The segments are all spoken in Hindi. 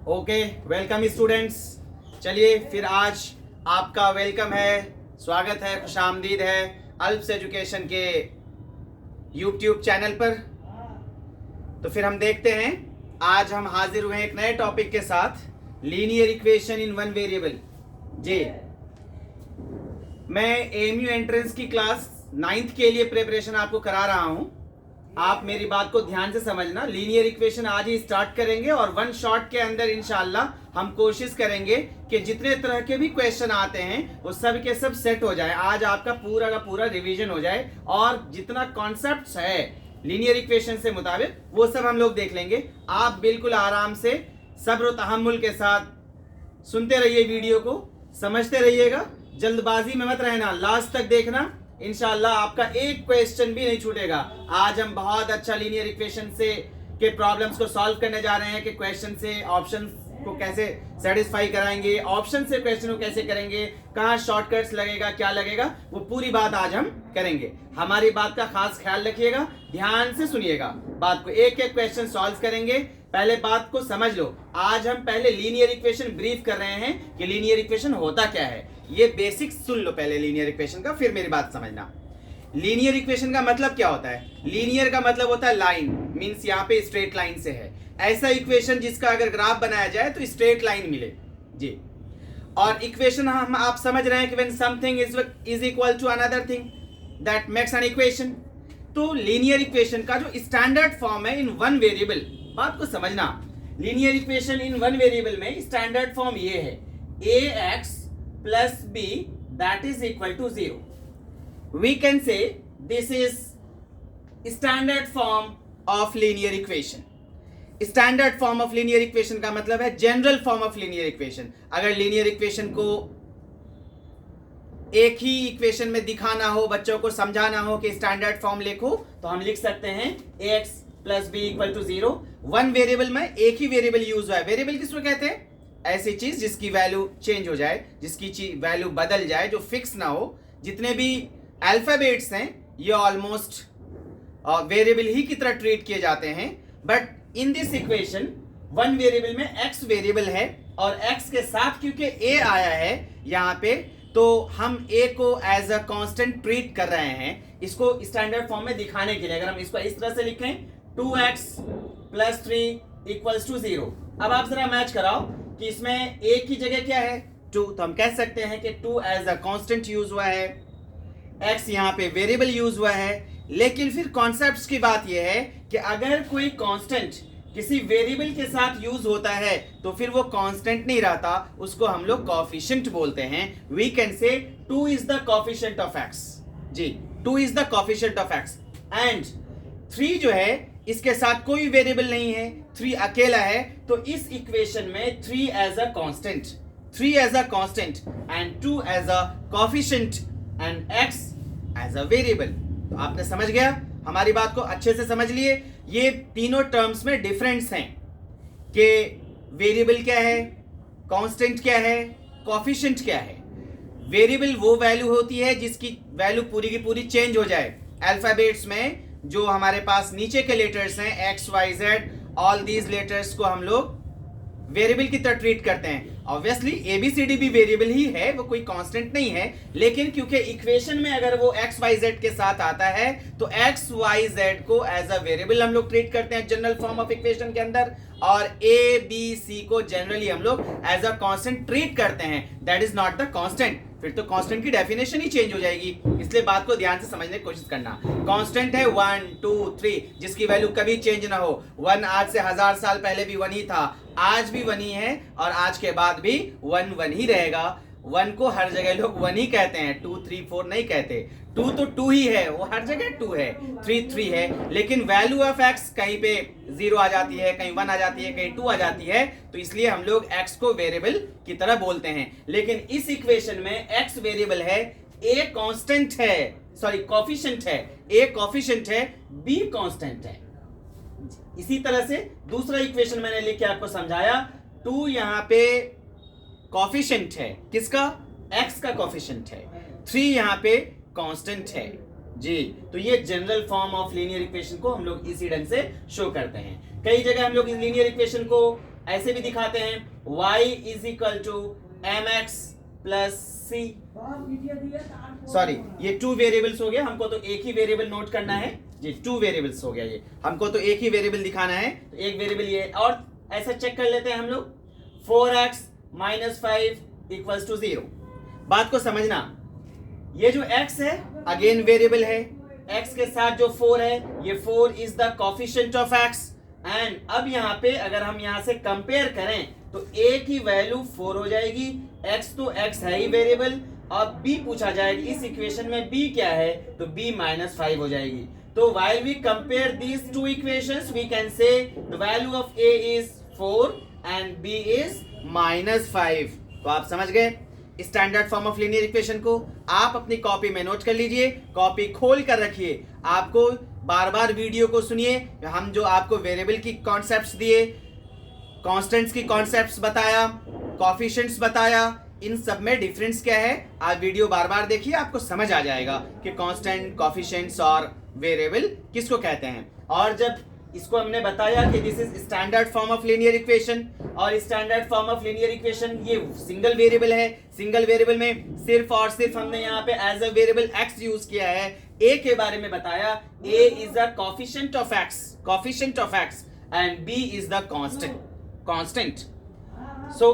Okay, welcome students. चलिए फिर आज आपका वेलकम है, स्वागत है, खुशामदीद है अल्फ्स एजुकेशन के यूट्यूब चैनल पर। तो फिर हम देखते हैं, आज हम हाजिर हुए हैं एक नए टॉपिक के साथ, linear equation in one variable. जी, मैं एएमयू एंट्रेंस की क्लास 9th के लिए प्रिपरेशन आपको करा रहा हूं। आप मेरी बात को ध्यान से समझना। लीनियर इक्वेशन आज ही स्टार्ट करेंगे और वन शॉट के अंदर इंशाल्लाह हम कोशिश करेंगे कि जितने तरह के भी क्वेश्चन आते हैं वो सब के सब सेट हो जाए। आज आपका पूरा का पूरा रिवीजन हो जाए और जितना कॉन्सेप्ट्स है लीनियर इक्वेशन से मुताबिक वो सब हम लोग देख लेंगे। आप बिल्कुल आराम से सब्र तहम्मुल के साथ सुनते रहिए, वीडियो को समझते रहिएगा, जल्दबाजी में मत रहना, लास्ट तक देखना। इंशाल्लाह आपका एक क्वेश्चन भी नहीं छूटेगा। आज हम बहुत अच्छा लीनियर इक्वेशन से के प्रॉब्लम्स को सॉल्व करने जा रहे हैं कि क्वेश्चन से ऑप्शन को कैसे सेटिस्फाई कराएंगे, ऑप्शन से क्वेश्चन को कैसे करेंगे, कहाँ शॉर्टकट्स लगेगा, क्या लगेगा, वो पूरी बात आज हम करेंगे। हमारी बात का खास ख्याल रखिएगा, ध्यान से सुनिएगा बात को। एक एक क्वेश्चन सॉल्व करेंगे। पहले बात को समझ लो, आज हम पहले लीनियर इक्वेशन ब्रीफ कर रहे हैं कि लीनियर इक्वेशन होता क्या है। ये बेसिक सुन लो पहले लीनियर इक्वेशन का, फिर मेरी बात समझना। लीनियर इक्वेशन का मतलब क्या होता है? लीनियर का मतलब होता है लाइन, मींस यहाँ पे स्ट्रेट लाइन से है। ऐसा इक्वेशन जिसका अगर ग्राफ बनाया जाए तो स्ट्रेट लाइन मिले। जी, और इक्वेशन हम आप समझ रहे हैं कि when something is equal to another thing that makes an equation. तो लीनियर इक्वेशन का जो स्टैंडर्ड फॉर्म है इन वन वेरिएबल, बात को समझना, linear equation in one variable में स्टैंडर्ड फॉर्म ये है, ax plus b that is equal to 0. We can say this is standard form of linear equation. Standard form of linear equation का मतलब है general form of linear equation. अगर लीनियर इक्वेशन को एक ही इक्वेशन में दिखाना हो, बच्चों को समझाना हो कि स्टैंडर्ड फॉर्म लिखो, तो हम लिख सकते हैं ax plus b equal to 0। One variable में एक ही वेरिएबल यूज हुआ है। वेरिएबल किसको कहते हैं? ऐसी चीज जिसकी वैल्यू चेंज हो जाए, जिसकी वैल्यू बदल जाए, जो फिक्स ना हो। जितने भी अल्फाबेट्स हैं ये ऑलमोस्ट वेरिएबल ही की तरह ट्रीट किए जाते हैं। But in this equation one variable में x वेरिएबल है और x के साथ क्योंकि a आया है यहाँ पे, तो हम a को एज अ कांस्टेंट ट्रीट कर रहे हैं। इसको स्टैंडर्ड फॉर्म में दिखाने के लिए अगर हम इसको इस तरह से लिखें 2x plus 3 equals to 0। अब आप जरा मैच कराओ कि इसमें a की जगह क्या है? 2। तो हम कह सकते हैं कि 2 एज अ कांस्टेंट यूज हुआ है, x यहाँ पे वेरिएबल यूज हुआ है। लेकिन फिर कॉन्सेप्ट्स की बात यह है कि अगर कोई कांस्टेंट किसी वेरिएबल के साथ यूज होता है तो फिर वो कांस्टेंट नहीं रहता, उसको हम लोग कोएफिशिएंट बोलते हैं। We can say 2 is the coefficient of x। जी, 2 is the coefficient of x and 3 जो है इसके साथ कोई वेरिएबल नहीं है, 3 अकेला है। तो इस इक्वेशन में 3 as a constant, 3 as a constant and 2 as a coefficient and x as a variable. तो आपने समझ गया, हमारी बात को अच्छे से समझ लिए। ये तीनों टर्म्स में डिफरेंस हैं कि वेरिएबल क्या है, कांस्टेंट क्या है, कोएफिशिएंट क्या है। वेरिएबल वो वैल्यू होती है जिसकी वैल्यू पूरी की पूरी चेंज हो जाए। अल्फाबेट्स में जो हमारे पास नीचे के लेटर्स हैं x y z, all these letters को हम लोग वेरिएबल की तरह ट्रीट करते हैं। ऑब्वियसली ABCD भी वेरिएबल ही है, वो कोई कांस्टेंट नहीं है। लेकिन क्योंकि इक्वेशन में अगर वो x y z के साथ आता है तो x y z को एज अ वेरिएबल हम लोग ट्रीट करते हैं जनरल फॉर्म ऑफ इक्वेशन के अंदर, और a b c को जनरली हम लोग एज अ कांस्टेंट ट्रीट करते हैं। That is not the constant. फिर तो कांस्टेंट की डेफिनेशन ही चेंज हो जाएगी। इसलिए बात को ध्यान से समझने की कोशिश करना। कांस्टेंट है 1 2 3 जिसकी वैल्यू कभी चेंज ना हो। 1 आज से 1000 साल पहले भी 1 ही था, आज भी 1 ही है और आज के बाद भी 1 ही रहेगा। 1 को हर जगह लोग 1 ही कहते हैं, 2 3 4 नहीं कहते। 2 तो 2 ही है, वो हर जगह 2 है, 3 3 है। लेकिन वैल्यू ऑफ x कहीं पे 0 आ जाती है, कहीं 1 आ जाती है, कहीं 2 आ जाती है, तो इसलिए हम लोग x को वेरिएबल की तरह बोलते हैं। लेकिन इस इक्वेशन में x वेरिएबल है, a कांस्टेंट है, सॉरी कोएफिशिएंट है, a कोएफिशिएंट है, b कांस्टेंट है। इसी तरह से दूसरा इक्वेशन मैंने लिख के आपको समझाया। 2 यहाँ पे कोएफिशिएंट है, किसका? x का कोएफिशिएंट है। 3 यहाँ पे कांस्टेंट है। जी, तो ये general form of linear equation को हम लोग इसी ढंग से शो करते हैं। कई जगह हम लोग इस लीनियर इक्वेशन को ऐसे भी दिखाते हैं y is equal to m x plus c. Sorry, ये 2 वेरिएबल्स हो गया, हमको तो एक ही वेरिएबल नोट करना है जी, 2 वेरिएबल्स हो गया, ये हमको तो एक ही वेरिएबल दिखाना है, तो एक वेरिएबल ये है। और ऐसा चेक कर लेते हैं हम लोग, 4x माइनस 5 इक्वल्स टू 0। बात को समझना, ये जो x है अगेन वेरिएबल है, x के साथ जो 4 है, ये 4 is the coefficient of x। And अब यहाँ पे अगर हम यहाँ से कंपेयर करें तो a की वैल्यू 4 हो जाएगी, x तो x है ही वेरिएबल, और b पूछा जाएगा इस इक्वेशन में b क्या है, तो b माइनस 5 हो जाएगी। तो while we compare these two equations we can say the value of a is 4 and b is minus 5। तो आप समझ गए standard form of linear equation को। आप अपनी कॉपी में नोट कर लीजिए, कॉपी खोल कर रखिए, आपको बार बार वीडियो को सुनिए। हम जो आपको वेरिएबल की कॉन्सेप्ट्स दिए, कांस्टेंट्स की कॉन्सेप्ट्स बताया, कोफिशिएंट्स बताया, इन सब में डिफरेंस क्या है, आप वीडियो बार बार देखिए, आपको समझ आ जाएगा कि कांस्टेंट, कोफिशिएंट्स और वेरिएबल किसको कहते हैं। और जब इसको हमने बताया कि this is standard form of linear equation, और standard form of linear equation ये सिंगल वेरिएबल है, सिंगल वेरिएबल में सिर्फ और सिर्फ हमने यहाँ पे as a variable x use किया है। a के बारे में बताया, a is the coefficient of x and b is the constant. So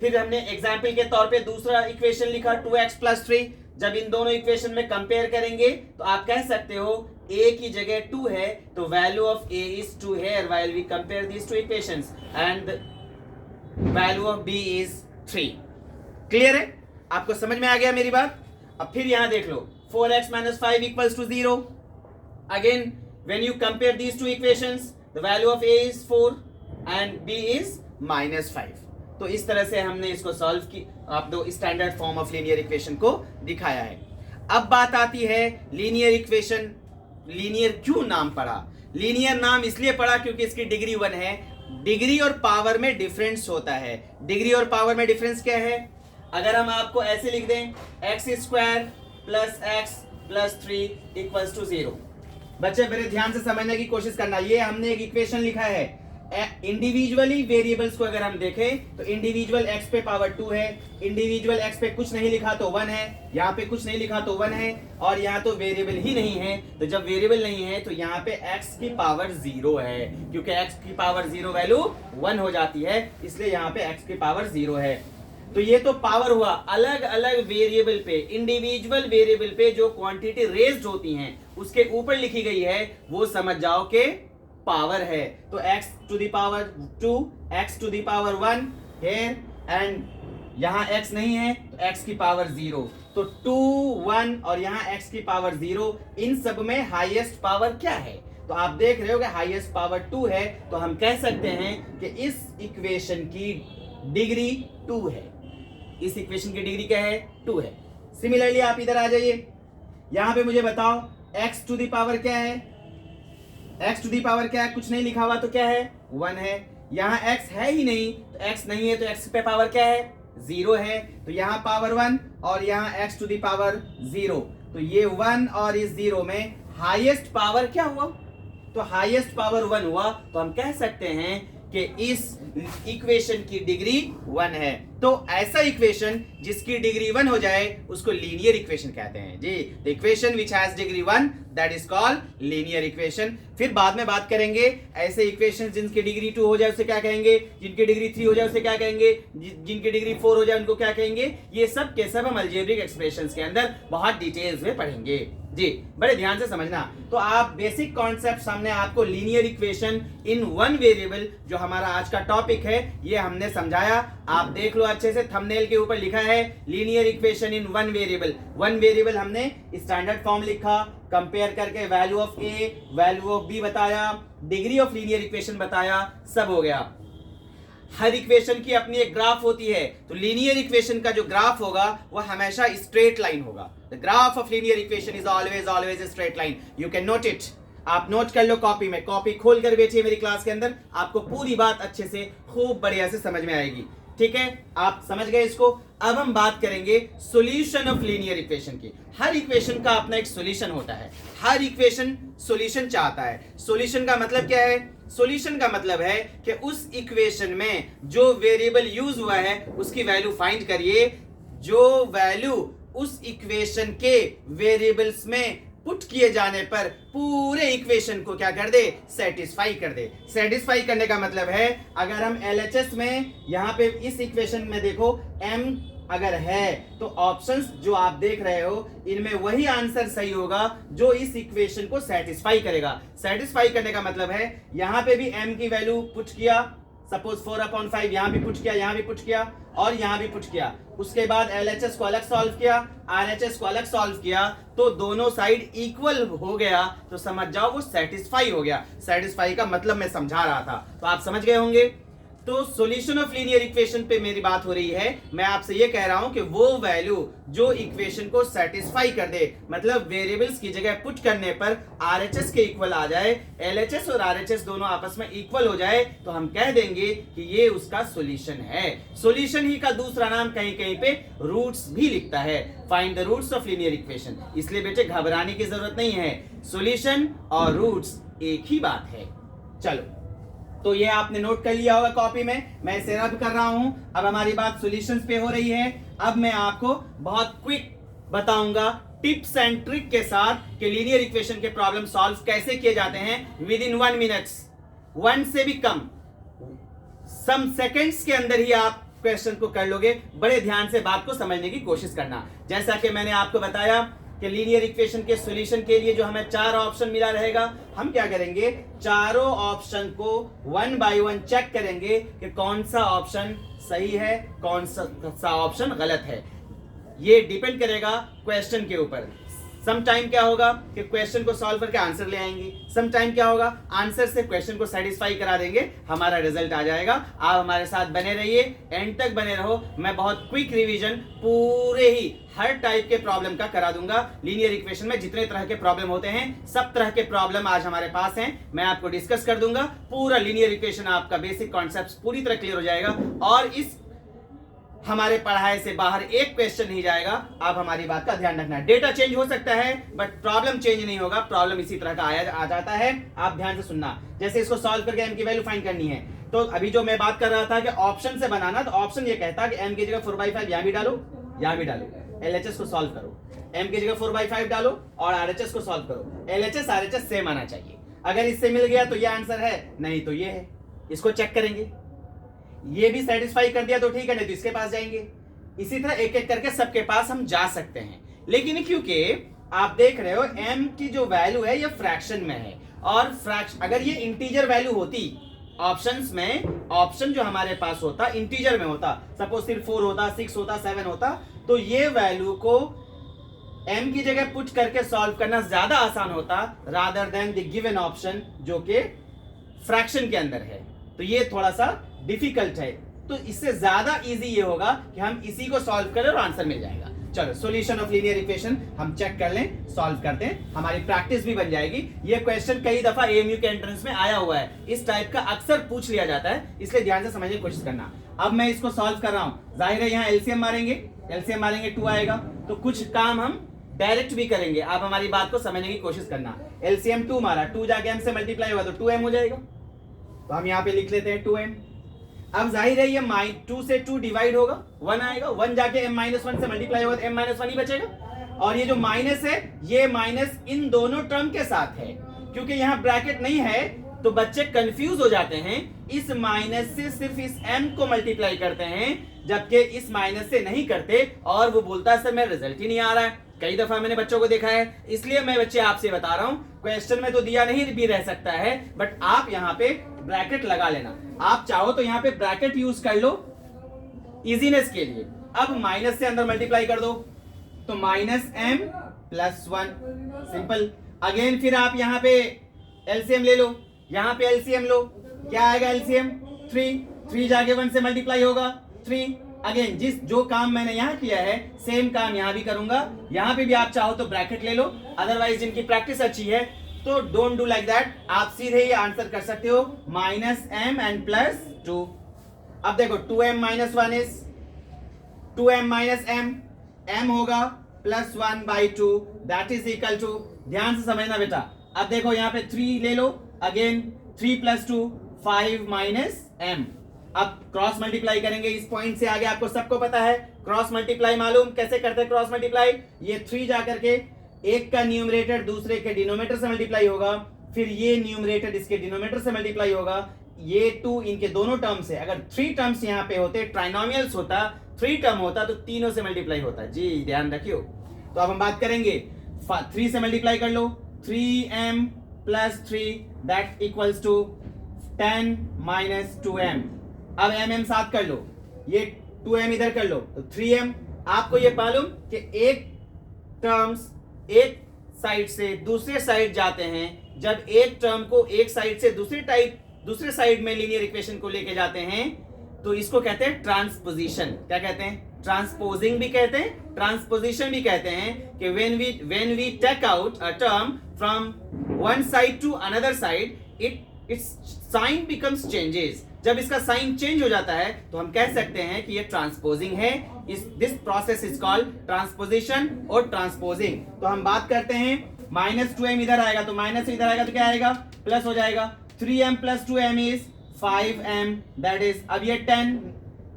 फिर हमने एग्जाम्पल के तौर पे दूसरा इक्वेशन लिखा 2x प्लस 3। जब इन दोनों इक्वेशन में कंपेयर करेंगे तो आप कह सकते हो a की जगह 2 है, तो वैल्यू ऑफ a इज 2 है while we compare these two equations, and value of b is 3। Clear है, आपको समझ में आ गया मेरी बात। अब फिर यहां देख लो, 4x minus 5 equals to 0। Again, when you compare these two equations, the value of a is 4 and b is minus 5। तो इस तरह से हमने इसको सॉल्व की, आप दो standard form of linear equation को दिखाया है। अब बात आती है लीनियर इक्वेशन। लीनियर क्यों नाम पड़ा? लीनियर नाम इसलिए पड़ा क्योंकि इसकी डिग्री 1 है। डिग्री और पावर में डिफरेंस होता है। डिग्री और पावर में डिफरेंस क्या है? अगर हम आपको ऐसे लिख दें x square plus x plus 3 equals to 0। बच्चे मेरे ध्यान से समझने की कोशिश करना, ये हमने एक इक्वेशन लिखा है। इंडिविजुअली वेरिएबल्स को अगर हम देखें तो इंडिविजुअल x पे पावर 2 है, इंडिविजुअल x पे कुछ नहीं लिखा तो 1 है, यहाँ पे कुछ नहीं लिखा तो 1 है, और यहाँ तो वेरिएबल ही नहीं है। तो जब वेरिएबल नहीं है तो यहाँ पे x की पावर 0 है, क्योंकि x की पावर 0 वैल्यू 1 हो जाती है, इसलिए यहाँ पे x की पावर 0 है। तो ये तो पावर हुआ। अलग अलग वेरिएबल पे, इंडिविजुअल वेरिएबल पे जो क्वांटिटी रेज्ड होती हैं उसके ऊपर लिखी गई है, वो समझ जाओ कि पावर है। तो x to the power 2, x to the power 1 here, and यहाँ x नहीं है तो x की पावर 0। तो 2, 1 और यहाँ x की पावर 0, इन सब में हाईएस्ट पावर क्या है? तो आप देख रहे हो कि हाईएस्ट पावर 2 है, तो हम कह सकते हैं कि इस इक्वेशन की डिग्री 2 है। इस इक्वेशन की डिग्री क्या है? 2 है। सिमिलरली आप इधर आ जाइए, यहां पे मुझे बताओ x टू द पावर क्या है? x टू दी पावर क्या है? कुछ नहीं लिखा हुआ तो क्या है? 1 है। यहाँ x है ही नहीं, तो x नहीं है तो x पे पावर क्या है? 0 है। तो यहाँ पावर 1 और यहाँ x टू दी पावर 0, तो ये 1 और इस 0 में हाईएस्ट पावर क्या हुआ? तो हाईएस्ट पावर 1 हुआ, तो हम कह सकते हैं कि इस इक्वेशन की डिग्री 1 है। तो ऐसा इक्वेशन जिसकी डिग्री 1 हो जाए उसको लीनियर इक्वेशन कहते हैं जी। The equation which has degree 1 that is called linear equation. फिर बाद में बात करेंगे ऐसे इक्वेशन जिनकी डिग्री 2 हो जाए उसे क्या कहेंगे, जिनकी डिग्री 3 हो जाए उसे क्या कहेंगे, जिनकी डिग्री 4 हो जाए उनको क्या कहेंगे। ये सब के सब हम अलजेब्रिक एक्सप्रेशंस के अंदर बहुत डिटेल्स में पढ़ेंगे जी, बड़े ध्यान से समझना। तो आप बेसिक कॉन्सेप्ट हमने आपको लीनियर इक्वेशन इन 1 वेरिएबल, जो हमारा आज का टॉपिक है, ये हमने समझाया। आप देख लो अच्छे से, थंबनेल के ऊपर लिखा है linear equation in 1 variable. 1 variable हमने स्टैंडर्ड फॉर्म लिखा, कंपेयर करके value of a, value of b बताया, डिग्री ऑफ लीनियर इक्वेशन बताया, सब हो गया। हर इक्वेशन की अपनी एक ग्राफ होती है, तो लीनियर इक्वेशन का जो ग्राफ होगा वो हमेशा स्ट्रेट लाइन होगा। The graph of linear equation is always straight line. You can note it, आप नोट कर लो कॉपी में, कॉपी खोल कर बैठिए मेरी क्लास के अंदर, आपको पूरी बात अच्छे से खूब बढ़िया से समझ में आएगी। ठीक है, आप समझ गए इसको। अब हम बात करेंगे सॉल्यूशन ऑफ लीनियर इक्वेशन की। हर इक्वेशन का अपना एक सॉल्यूशन होता है, हर इक्वेशन सॉल्यूशन चाहता है। सॉल्यूशन का मतलब क्या है? सॉल्यूशन का मतलब है कि उस इक्वेशन में जो वेरिएबल यूज हुआ है उसकी वैल्यू फाइंड करिए, जो वैल्यू उस इक्वेशन के वेरिएबल्स में पुट किए जाने पर पूरे इक्वेशन को क्या कर दे, सेटिस्फाई कर दे। सेटिस्फाई करने का मतलब है अगर हम LHS में यहां पे इस इक्वेशन में देखो m अगर है तो ऑप्शंस जो आप देख रहे हो इनमें वही आंसर सही होगा जो इस इक्वेशन को सेटिस्फाई करेगा। सेटिस्फाई करने का मतलब है यहां पे भी m की वैल्यू पुट किया, सपोज 4/5 यहां भी पुट किया, यहां भी पुट किया और यहां भी पुट किया, उसके बाद LHS को अलग सॉल्व किया, RHS को अलग सॉल्व किया, तो दोनों साइड इक्वल हो गया तो समझ जाओ वो सेटिस्फाई हो गया। सेटिस्फाई का मतलब मैं समझा रहा था, तो आप समझ गए होंगे। तो सॉल्यूशन ऑफ लीनियर इक्वेशन पे मेरी बात हो रही है, मैं आपसे ये कह रहा हूं कि वो वैल्यू जो इक्वेशन को सेटिस्फाई कर दे, मतलब वेरिएबल्स की जगह पुट करने पर RHS के इक्वल आ जाए, LHS और RHS दोनों आपस में इक्वल हो जाए, तो हम कह देंगे कि ये उसका सॉल्यूशन है। सॉल्यूशन ही का दूसरा नाम कहीं कहीं पे रूट्स भी लिखता है, find the roots of linear equation. इसलिए बेटे घबराने की जरूरत नहीं है, सॉल्यूशन और रूट्स एक ही बात है। चलो, तो ये आपने नोट कर लिया होगा कॉपी में, मैं इसे रब कर रहा हूं। अब हमारी बात सॉल्यूशंस पे हो रही है। अब मैं आपको बहुत क्विक बताऊंगा टिप्स एंड ट्रिक के साथ कि लीनियर इक्वेशन के प्रॉब्लम सॉल्व कैसे किए जाते हैं विद इन 1 मिनट्स, 1 से भी कम, सम सेकंड्स के अंदर ही आप क्वेश्चन को कर लोगे। बड़े ध्यान से बात को समझने की कोशिश करना। जैसा कि मैंने आपको बताया कि लीनियर इक्वेशन के सॉल्यूशन के लिए जो हमें 4 ऑप्शन मिला रहेगा, हम क्या करेंगे, चारों ऑप्शन को 1 बाय 1 चेक करेंगे कि कौन सा ऑप्शन सही है, कौन सा ऑप्शन गलत है। ये डिपेंड करेगा क्वेश्चन के ऊपर। सम टाइम क्या होगा कि क्वेश्चन को सॉल्व करके आंसर ले आएंगे, सम टाइम क्या होगा आंसर से क्वेश्चन को सेटिस्फाई करा देंगे, हमारा रिजल्ट आ जाएगा। आप हमारे साथ बने रहिए, एंड तक बने रहो। मैं बहुत क्विक रिवीजन पूरे ही हर टाइप के प्रॉब्लम का करा दूंगा। लीनियर इक्वेशन में जितने तरह के प्रॉब्लम होते हैं सब तरह के प्रॉब्लम आज हमारे पास हैं, मैं आपको डिस्कस कर दूंगा। पूरा लीनियर इक्वेशन आपका बेसिक कॉन्सेप्ट पूरी तरह क्लियर हो जाएगा और इस हमारे पढ़ाई से बाहर एक क्वेश्चन नहीं जाएगा। आप हमारी बात का ध्यान रखना। डेटा चेंज हो सकता है बट प्रॉब्लम चेंज नहीं होगा, प्रॉब्लम इसी तरह का आ जाता है। आप ध्यान से सुनना। जैसे इसको सॉल्व करके m की वैल्यू फाइंड करनी है, तो अभी जो मैं बात कर रहा था कि ऑप्शन से बनाना, तो ऑप्शन ये कहता है कि m की जगह 4/5 यहां भी डालो, यहां भी डालो, LHS को सॉल्व करो, m की जगह 4/5 डालो और RHS को सॉल्व करो। LHS RHS सेम आना चाहिए। अगर इससे मिल गया तो ये आंसर है, नहीं तो ये है। इसको चेक करेंगे, ये भी सेटिस्फाई कर दिया तो ठीक है, नहीं तो इसके पास जाएंगे। इसी तरह एक एक करके सबके पास हम जा सकते हैं। लेकिन क्योंकि आप देख रहे हो m की जो वैल्यू है ये फ्रैक्शन में है, और फ्रैक्शन अगर ये इंटीजर वैल्यू होती, ऑप्शंस में ऑप्शन जो हमारे पास होता इंटीजर में होता, सपोज सिर्फ 4 होता, 6 होता, 7 होता, तो ये वैल्यू को m की जगह पुट करके सॉल्व करना ज्यादा आसान होता rather than the given option जो कि फ्रैक्शन के अंदर है। तो ये थोड़ा सा डिफिकल्ट है, तो इससे ज्यादा इजी ये होगा कि हम इसी को सॉल्व करें और आंसर मिल जाएगा। चलो, सॉल्यूशन ऑफ लीनियर इक्वेशन हम चेक कर लें, सॉल्व करते हैं, हमारी प्रैक्टिस भी बन जाएगी। ये क्वेश्चन कई दफा AMU के एंट्रेंस में आया हुआ है, इस टाइप का अक्सर पूछ लिया जाता है, इसलिए ध्यान से समझने की कोशिश करना। अब मैं इसको सॉल्व कर रहा हूं, जाहिर है यहाँ LCM मारेंगे 2 आएगा, तो कुछ काम हम डायरेक्ट भी करेंगे। आप हमारी बात को समझने की कोशिश करना। LCM 2 मारा, 2 जाके m से मल्टीप्लाई होगा तो 2m हो जाएगा, तो हम यहाँ पे लिख लेते हैं 2m। अब जाहिर है ये 2 से 2 डिवाइड होगा, 1 आएगा, 1 जाके m-1 से मल्टीप्लाई होगा तो m-1 ही बचेगा। और ये जो माइनस है, ये माइनस इन दोनों टर्म के साथ है, क्योंकि यहाँ ब्रैकेट नहीं है तो बच्चे कंफ्यूज हो जाते हैं। इस माइनस से सिर्फ इस m को मल्टीप्लाई करते हैं, जबकि इस माइनस से नहीं करते, और वो बोलता है सर मेरा रिजल्ट ही नहीं आ रहा है। कई दफा मैंने बच्चों को देखा है, इसलिए मैं बच्चे आपसे बता रहा हूं, क्वेश्चन में तो दिया नहीं भी रह सकता है, बट आप यहाँ पे ब्रैकेट लगा लेना। आप चाहो तो यहाँ पे ब्रैकेट यूज कर लो इजीनेस के लिए। अब माइनस से अंदर मल्टीप्लाई कर दो तो -m + 1, सिंपल। अगेन फिर आप यहाँ पे एलसीएम ले लो, यहाँ पे एलसीएम लो, क्या आएगा एलसीएम 3 जाके 1 से मल्टीप्लाई होगा 3। अगेन जो काम मैंने यहाँ किया है सेम काम यहाँ भी करूंगा। यहाँ पे भी आप चाहो तो ब्रैकेट ले लो, अदरवाइज जिनकी प्रैक्टिस अच्छी है तो डोंट डू लाइक दैट, आप सीधे ये आंसर कर सकते हो -m and +2। अब देखो 2m - 1 is 2m - m, m होगा +1/2 दैट इज इक्वल टू, ध्यान से समझना बेटा। अब देखो यहाँ पे 3 ले लो, अगेन 3 प्लस 2 5 माइनस m। अब क्रॉस मल्टीप्लाई करेंगे इस पॉइंट से आगे, आपको सबको पता है क्रॉस मल्टीप्लाई मालूम कैसे करते हैं। क्रॉस मल्टीप्लाई ये 3 जाकर के एक का न्यूमरेटर दूसरे के डिनोमिनेटर से मल्टीप्लाई होगा, फिर ये न्यूमरेटर इसके डिनोमिनेटर से मल्टीप्लाई होगा, ये 2 इनके दोनों टर्म से। अगर 3 टर्म्स यहाँ पे होते, ट्राइनोमियल्स होता, 3 टर्म होता तो तीनों से मल्टीप्लाई होता। जी ध्यान रखियो। तो अब हम बात करेंगे 3 से मल्टीप्लाई कर लो, 3m plus 3 that equals to 10 minus 2m। अब m साथ कर लो, ये 2m इधर कर लो तो 3m। आपको ये मालूम कि एक टर्म्स एक साइड से दूसरे साइड जाते हैं, जब एक टर्म को एक साइड से दूसरे साइड में लीनियर इक्वेशन को लेके जाते हैं तो इसको कहते हैं ट्रांसपोजिशन। क्या कहते हैं? ट्रांसपोजिंग भी कहते हैं, ट्रांसपोजिशन भी कहते हैं कि when we take out a term from one side to another side, its sign becomes changes। जब इसका साइन चेंज हो जाता है तो हम कह सकते हैं कि ये ट्रांसपोजिंग है। This process is called transposition और ट्रांसपोजिंग। तो हम बात करते हैं माइनस 2m इधर आएगा तो माइनस इधर आएगा तो क्या आएगा? प्लस हो जाएगा। 3m plus 2m is 5m, that is, अब ये 10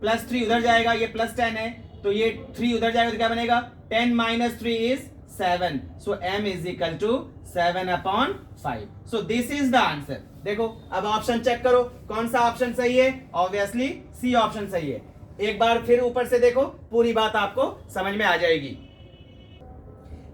प्लस 3 उधर जाएगा, ये प्लस 10 है तो ये 3 उधर जाएगा तो क्या बनेगा? 10 minus 3 is 7, so m is equal to 7/5। So this is the answer. देखो अब ऑप्शन चेक करो कौन सा ऑप्शन सही है। ऑब्वियसली सी ऑप्शन सही है। एक बार फिर ऊपर से देखो, पूरी बात आपको समझ में आ जाएगी।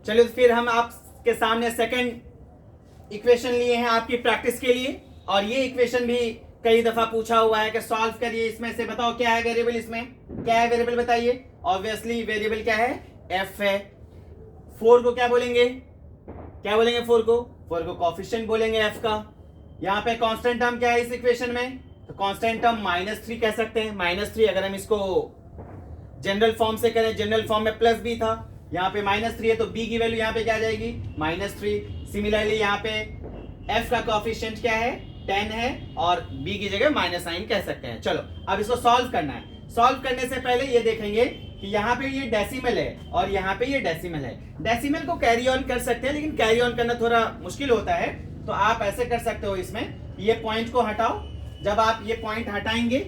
चलिए फिर हम आपके सामने सेकंड इक्वेशन लिए हैं आपकी प्रैक्टिस के लिए, और ये इक्वेशन भी कई दफा पूछा हुआ है कि सॉल्व करिए, इसमें से बताओ क्या है वेरिएबल, इसमें क्या है वेरिएबल बताइए। ऑब्वियसली वेरिएबल क्या है? f है। 4 को क्या बोलेंगे? क्या बोलेंगे 4 को? 4 को कोफिशिएंट बोलेंगे f का। यहाँ पे कांस्टेंट टर्म क्या है इस इक्वेशन में? तो कांस्टेंट टर्म -3 कह सकते हैं। -3 अगर हम इसको जनरल फॉर्म से करें, जनरल फॉर्म में प्लस b था, यहाँ पे -3 है तो b की वैल्यू यहाँ पे क्या आ जाएगी? -3। सिमिलरली यहाँ पे f का कोफिशिएंट क्या है? 10 है और b की जगह -9 कह सकते हैं। चलो अब इसको सॉल्व करना है। सॉल्व करने से पहले ये देखेंगे कि यहाँ पे ये डेसिमल है और यहाँ पे ये डेसिमल है। डेसिमल को कैरी ऑन कर सकते हैं, लेकिन कैरी ऑन करना थोड़ा मुश्किल होता है, तो आप ऐसे कर सकते हो इसमें, ये पॉइंट को हटाओ। जब आप ये पॉइंट हटाएंगे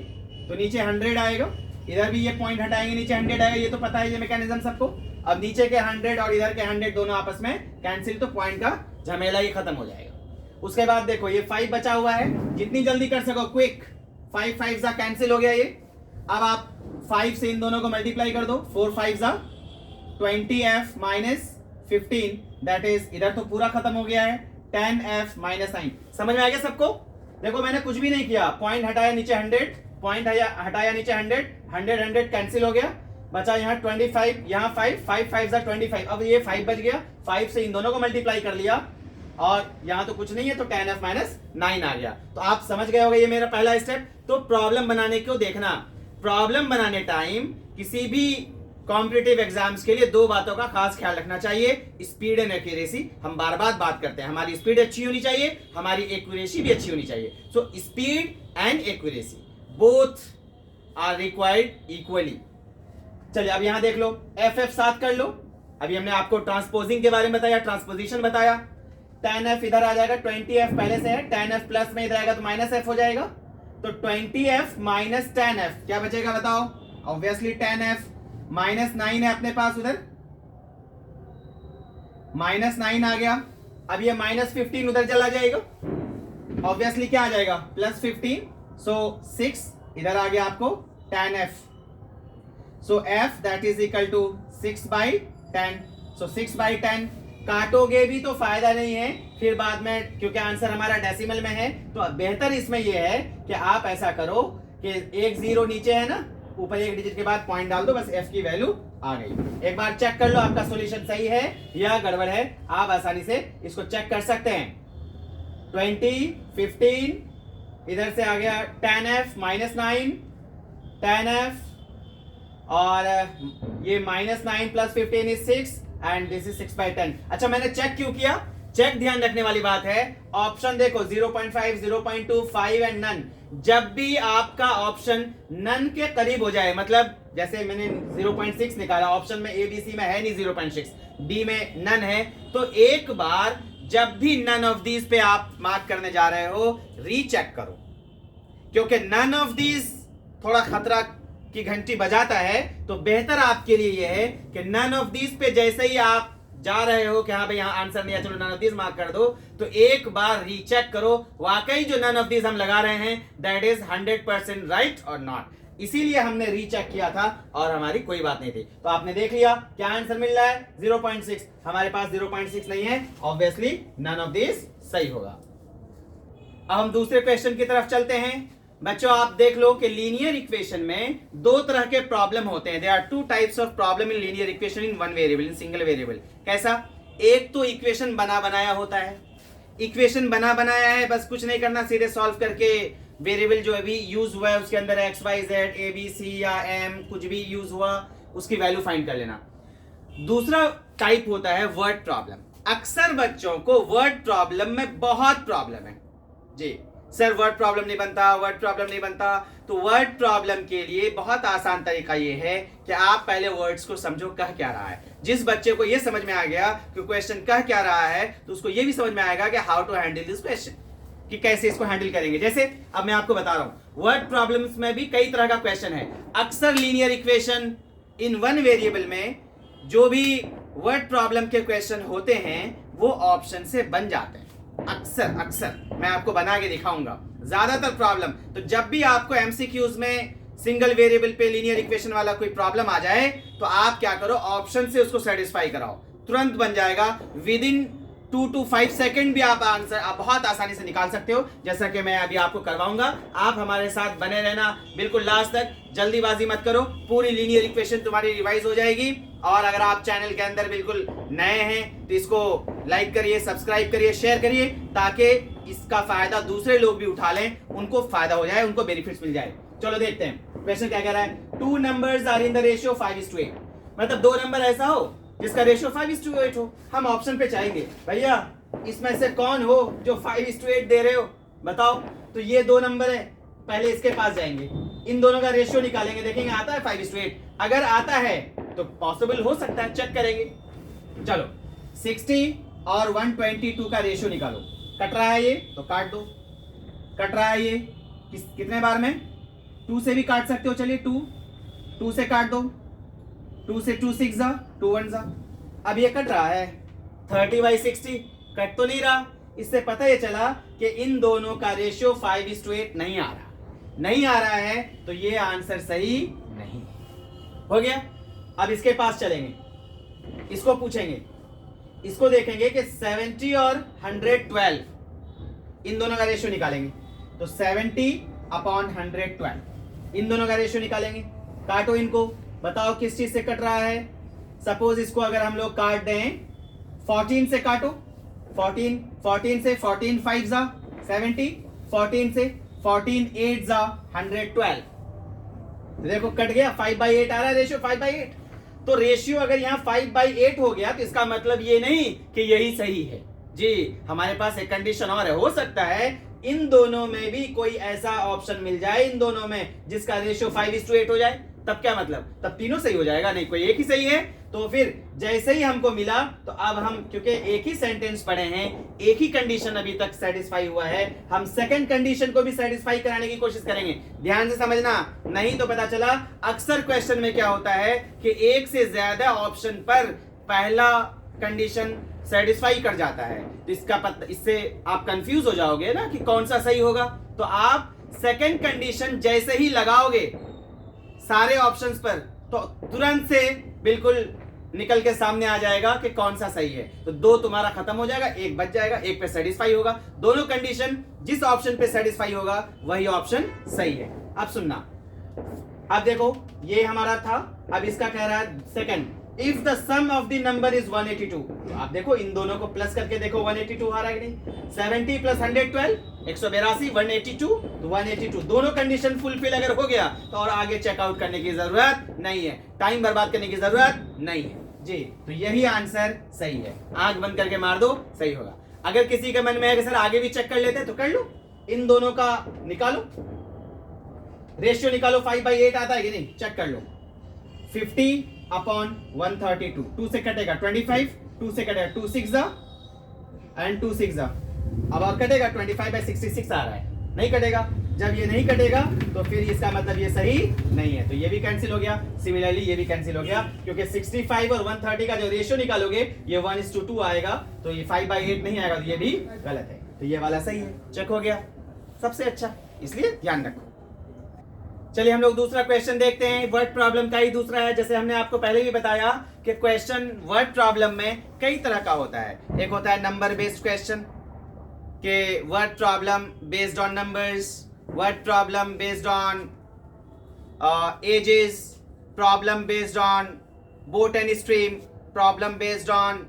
तो नीचे 100 आएगा, इधर भी ये पॉइंट हटाएंगे नीचे 100 आएगा। ये तो पता है ये मैकेनिज्म सबको। अब नीचे के 100 और इधर के 100 दोनों आपस में कैंसिल, तो पॉइंट का झमेला ये खत्म हो जाएगा। उसके बाद देखो ये 5 बचा हुआ है, जितनी जल्दी कर सको क्विक। 5 5 जा कैंसिल हो गया ये। अब आप 5 से इन दोनों को मल्टीप्लाई कर दो, 4 5 जा 20f माइनस 15, दैट इज, इधर तो पूरा खत्म हो गया है, 10f माइनस 9। समझ में आ गया सबको? देखो मैंने कुछ भी नहीं किया, पॉइंट हटाया नीचे 100, पॉइंट हटाया नीचे 100 कैंसिल हो गया, बचा यहाँ 25, यहाँ 5 5 जा 25। अब ये 5 बच गया, 5 से इन दोनों को मल्टीप्लाई कर लिया और यहाँ तो कुछ नहीं है तो 10f माइनस 9 आ गया। तो आप समझ गए होंगे ये मेरा पहला स्टेप। तो प्रॉब्लम बनाने को देखना, प्रॉब्लम बनाने टाइम किसी भी कॉम्पिटिटिव एग्जाम्स के लिए 2 बातों का खास ख्याल रखना चाहिए, स्पीड एंड एक्यूरेसी। हम बार बार बात करते हैं, हमारी स्पीड अच्छी होनी चाहिए, हमारी एक्यूरेसी भी अच्छी होनी चाहिए। So speed and accuracy both are required equally. चलिए अब यहां देख लो, एफ साथ कर लो। अभी हमने आपको ट्रांसपोजिंग के बारे में बताया, ट्रांसपोजिशन बताया। 10f इधर आ जाएगा, 20f पहले से है, 10f प्लस में इधर आएगा तो -f हो जाएगा। तो 20f माइनस 10f क्या बचेगा बताओ? ऑब्वियसली 10f माइनस 9 है अपने पास, उधर -9 आ गया। अब ये -15 उधर चला जाएगा, ऑब्वियसली क्या आ जाएगा? +15, सो 6 इधर आ गया आपको 10f। So f that is equal to 6/10। So 6/10 काटोगे भी तो फायदा नहीं है फिर बाद में, क्योंकि आंसर हमारा डेसिमल में है। तो बेहतर इसमें यह है कि आप ऐसा करो कि एक 0 नीचे है ना, ऊपर एक डिजिट के बाद पॉइंट डाल दो, बस f की वैल्यू आ गई। एक बार चेक कर लो आपका सॉल्यूशन सही है या गड़बड़ है। आप आसानी से इसको चेक कर सकते हैं। 20 15 इधर से आ गया 10f माइनस 9 10f और ये -9 + 15 इज 6 एंड दिस इज 6/10। अच्छा मैंने चेक क्यों किया? चेक ध्यान रखने वाली बात है। ऑप्शन देखो 0.5 0.2 5 एंड नन। जब भी आपका ऑप्शन नन के करीब हो जाए, मतलब जैसे मैंने 0.6 निकाला, ऑप्शन में ABC में है नहीं 0.6, D में नन है, तो एक बार जब भी नन ऑफ दीज पे आप मार्क करने जा रहे हो रीचेक करो, क्योंकि नन ऑफ दीज थोड़ा खतरा की घंटी बजाता है। तो बेहतर आपके लिए यह है कि नन ऑफ दीज पे जैसे ही आप जा रहे हो कि हाँ भाई यहाँ आंसर नहीं है, चलो नन ऑफ दीज मार्क कर दो, तो एक बार रीचेक करो वाकई जो नन ऑफ दीज हम लगा रहे हैं दैट इज 100% राइट और नॉट। इसीलिए हमने रीचेक किया था और हमारी कोई बात नहीं थी। तो आपने देख लिया क्या आंसर मिल रहा है 0.6, हमारे पास 0.6 नहीं है, ऑब्वियसली नन ऑफ दिस सही होगा। अब हम दूसरे क्वेश्चन की तरफ चलते हैं। बच्चों आप देख लो कि लीनियर इक्वेशन में दो तरह के प्रॉब्लम होते हैं। There are two types of problem in linear equation in one variable, in single variable. कैसा? एक तो इक्वेशन बना बनाया होता है, इक्वेशन बना बनाया है, बस कुछ नहीं करना, सीधे सॉल्व करके वेरिएबल जो अभी यूज हुआ है उसके अंदर x y z a b c या एम कुछ भी यूज हुआ उसकी वैल्यू फाइंड कर लेना। दूसरा टाइप होता है वर्ड प्रॉब्लम। अक्सर बच्चों को वर्ड प्रॉब्लम में बहुत प्रॉब्लम है जी, सर वर्ड प्रॉब्लम नहीं बनता, वर्ड प्रॉब्लम नहीं बनता। तो वर्ड प्रॉब्लम के लिए बहुत आसान तरीका ये है कि आप पहले वर्ड्स को समझो कह क्या रहा है। जिस बच्चे को ये समझ में आ गया कि क्वेश्चन कह क्या रहा है तो उसको ये भी समझ में आएगा कि how to handle this question, कि कैसे इसको हैंडल करेंगे। जैसे अब मैं आपको बता रहा हूं वर्ड प्रॉब्लम्स में भी कई तरह का क्वेश्चन है। अक्सर linear equation in one variable में जो भी वर्ड प्रॉब्लम के क्वेश्चन होते हैं वो ऑप्शन से बन जाते हैं। अक्सर मैं आपको बना के दिखाऊंगा ज्यादातर प्रॉब्लम। तो जब भी आपको एमसीक्यूज में सिंगल वेरिएबल पे लीनियर इक्वेशन वाला कोई प्रॉब्लम आ जाए तो आप क्या करो, ऑप्शन से उसको सेटिस्फाई कराओ, तुरंत बन जाएगा। विद इन 2 to 5 सेकेंड भी आप आंसर आप बहुत आसानी से निकाल सकते हो, जैसा कि मैं अभी आपको करवाऊंगा। आप हमारे साथ बने रहना बिल्कुल लास्ट तक, जल्दीबाजी मत करो, पूरी लीनियर इक्वेशन तुम्हारी रिवाइज हो जाएगी। और अगर आप चैनल के अंदर बिल्कुल नए हैं तो इसको लाइक करिए, सब्सक्राइब करिए, शेयर करिए, ताकि इसका फायदा दूसरे लोग भी उठा लें, उनको फायदा हो जाए, उनको बेनिफिट्स मिल जाए। चलो देखते हैं क्वेश्चन क्या कह रहा है। 2 numbers are in the ratio 5:8, मतलब 2 नंबर ऐसा हो जिसका रेशियो 5:8 हो। हम ऑप्शन पे चाहेंगे भैया इसमें से कौन हो जो 5:8 दे रहे हो बताओ। तो ये 2 नंबर है, पहले इसके पास जाएंगे, इन दोनों का रेशियो निकालेंगे, देखेंगे आता है 5:8। अगर आता है तो पॉसिबल हो सकता है, चेक करेंगे। चलो 60 और 122 का रेशियो निकालो। कट रहा है ये तो काट दो, कट रहा है ये कितने बार में? 2 से भी काट सकते हो, चलिए 2 से काट दो, 2 से 2 6 जा, 2 1 जा। अब ये कट रहा है 30/60, कट तो नहीं रहा। इससे पता ये चला कि इन दोनों का रेशियो 5:8 नहीं आ रहा है, तो ये आंसर सही नहीं हो गया। अब इसके पास चलेंगे, इसको पूछेंगे, इसको देखेंगे कि 70 और 112 इन दोनों का रेशियो निकालेंगे। तो 70/112 इन दोनों का रेशियो निकालेंगे। काटो इनको, बताओ किस चीज से कट रहा है। सपोज इसको अगर हम लोग काट दें 14 से काटो, 14 से 14 5 जा 70, 14 से 14 8 जा 112। देखो कट गया, 5/8 आ रहा है रेशियो, 5/8। तो रेशियो अगर यहाँ 5/8 हो गया तो इसका मतलब ये नहीं कि यही सही है जी। हमारे पास एक कंडीशन और है, हो सकता है इन दोनों में भी कोई ऐसा ऑप्शन मिल जाए इन दोनों में जिसका रेशियो 5:8 हो जाए, तब क्या मतलब, तब तीनों सही हो जाएगा? नहीं, कोई एक ही सही है। तो फिर जैसे ही हमको मिला तो अब हम क्योंकि एक ही सेंटेंस पढ़े हैं, एक ही कंडीशन अभी तक सेटिस्फाई हुआ है, हम सेकंड कंडीशन को भी सेटिस्फाई कराने की कोशिश करेंगे। ध्यान से समझना, नहीं तो पता चला अक्सर क्वेश्चन में क्या होता है कि एक से ज्यादा ऑप्शन पर पहला कंडीशन सेटिस्फाई कर जाता है, तो इससे आप कंफ्यूज हो जाओगे ना कि कौन सा सही होगा। तो आप सेकंड कंडीशन जैसे ही लगाओगे सारे ऑप्शंस पर तो तुरंत से बिल्कुल निकल के सामने आ जाएगा कि कौन सा सही है। तो 2 तुम्हारा खत्म हो जाएगा, 1 बच जाएगा, 1 पे सेटिस्फाई होगा। दोनों कंडीशन जिस ऑप्शन पे सेटिस्फाई होगा वही ऑप्शन सही है। अब सुनना, अब देखो ये हमारा था, अब इसका कह रहा है second, if the sum of the number is 182। तो आप देखो इन दोनों को प्लस करके देखो 182 आ रहा है कि नहीं। 70 + 112 182, 182 तो 182। दोनों कंडीशन फुलफिल अगर हो गया तो और आगे चेकआउट करने की जरूरत नहीं है, टाइम बर्बाद करने की जरूरत नहीं है जी। तो यही आंसर सही है, आंख बंद करके मार दो, सही होगा। अगर किसी के मन में है कि सर आगे भी चेक कर लेते तो कर लो, इन दोनों का निकालो, रेशियो निकालो, 5/8 आता है कि नहीं, चेक कर लो। 50/132, 2 से कटेगा 25, 2 से कटेगा 2 6 जा, एंड 2 6 अब और कटेगा 25/66 आ रहा है, नहीं कटेगा। जब ये नहीं कटेगा तो फिर इसका मतलब ये सही नहीं है, तो ये भी कैंसिल हो गया। सिमिलरली ये भी कैंसिल हो गया, क्योंकि 65 और 130 का जो रेशियो निकालोगे ये 1:2 आएगा, तो ये 5/8 नहीं आएगा, तो ये भी गलत है। तो ये वाला सही है, चेक हो गया, सबसे अच्छा, इसलिए ध्यान रखो। चलिए हम लोग दूसरा क्वेश्चन देखते हैं। वर्ड प्रॉब्लम का ही दूसरा है। जैसे हमने आपको पहले भी बताया कि क्वेश्चन वर्ड प्रॉब्लम में कई तरह का होता है। एक होता है नंबर बेस्ड क्वेश्चन, के word problem based on numbers, word problem based on ages, problem based on boat and stream, problem based on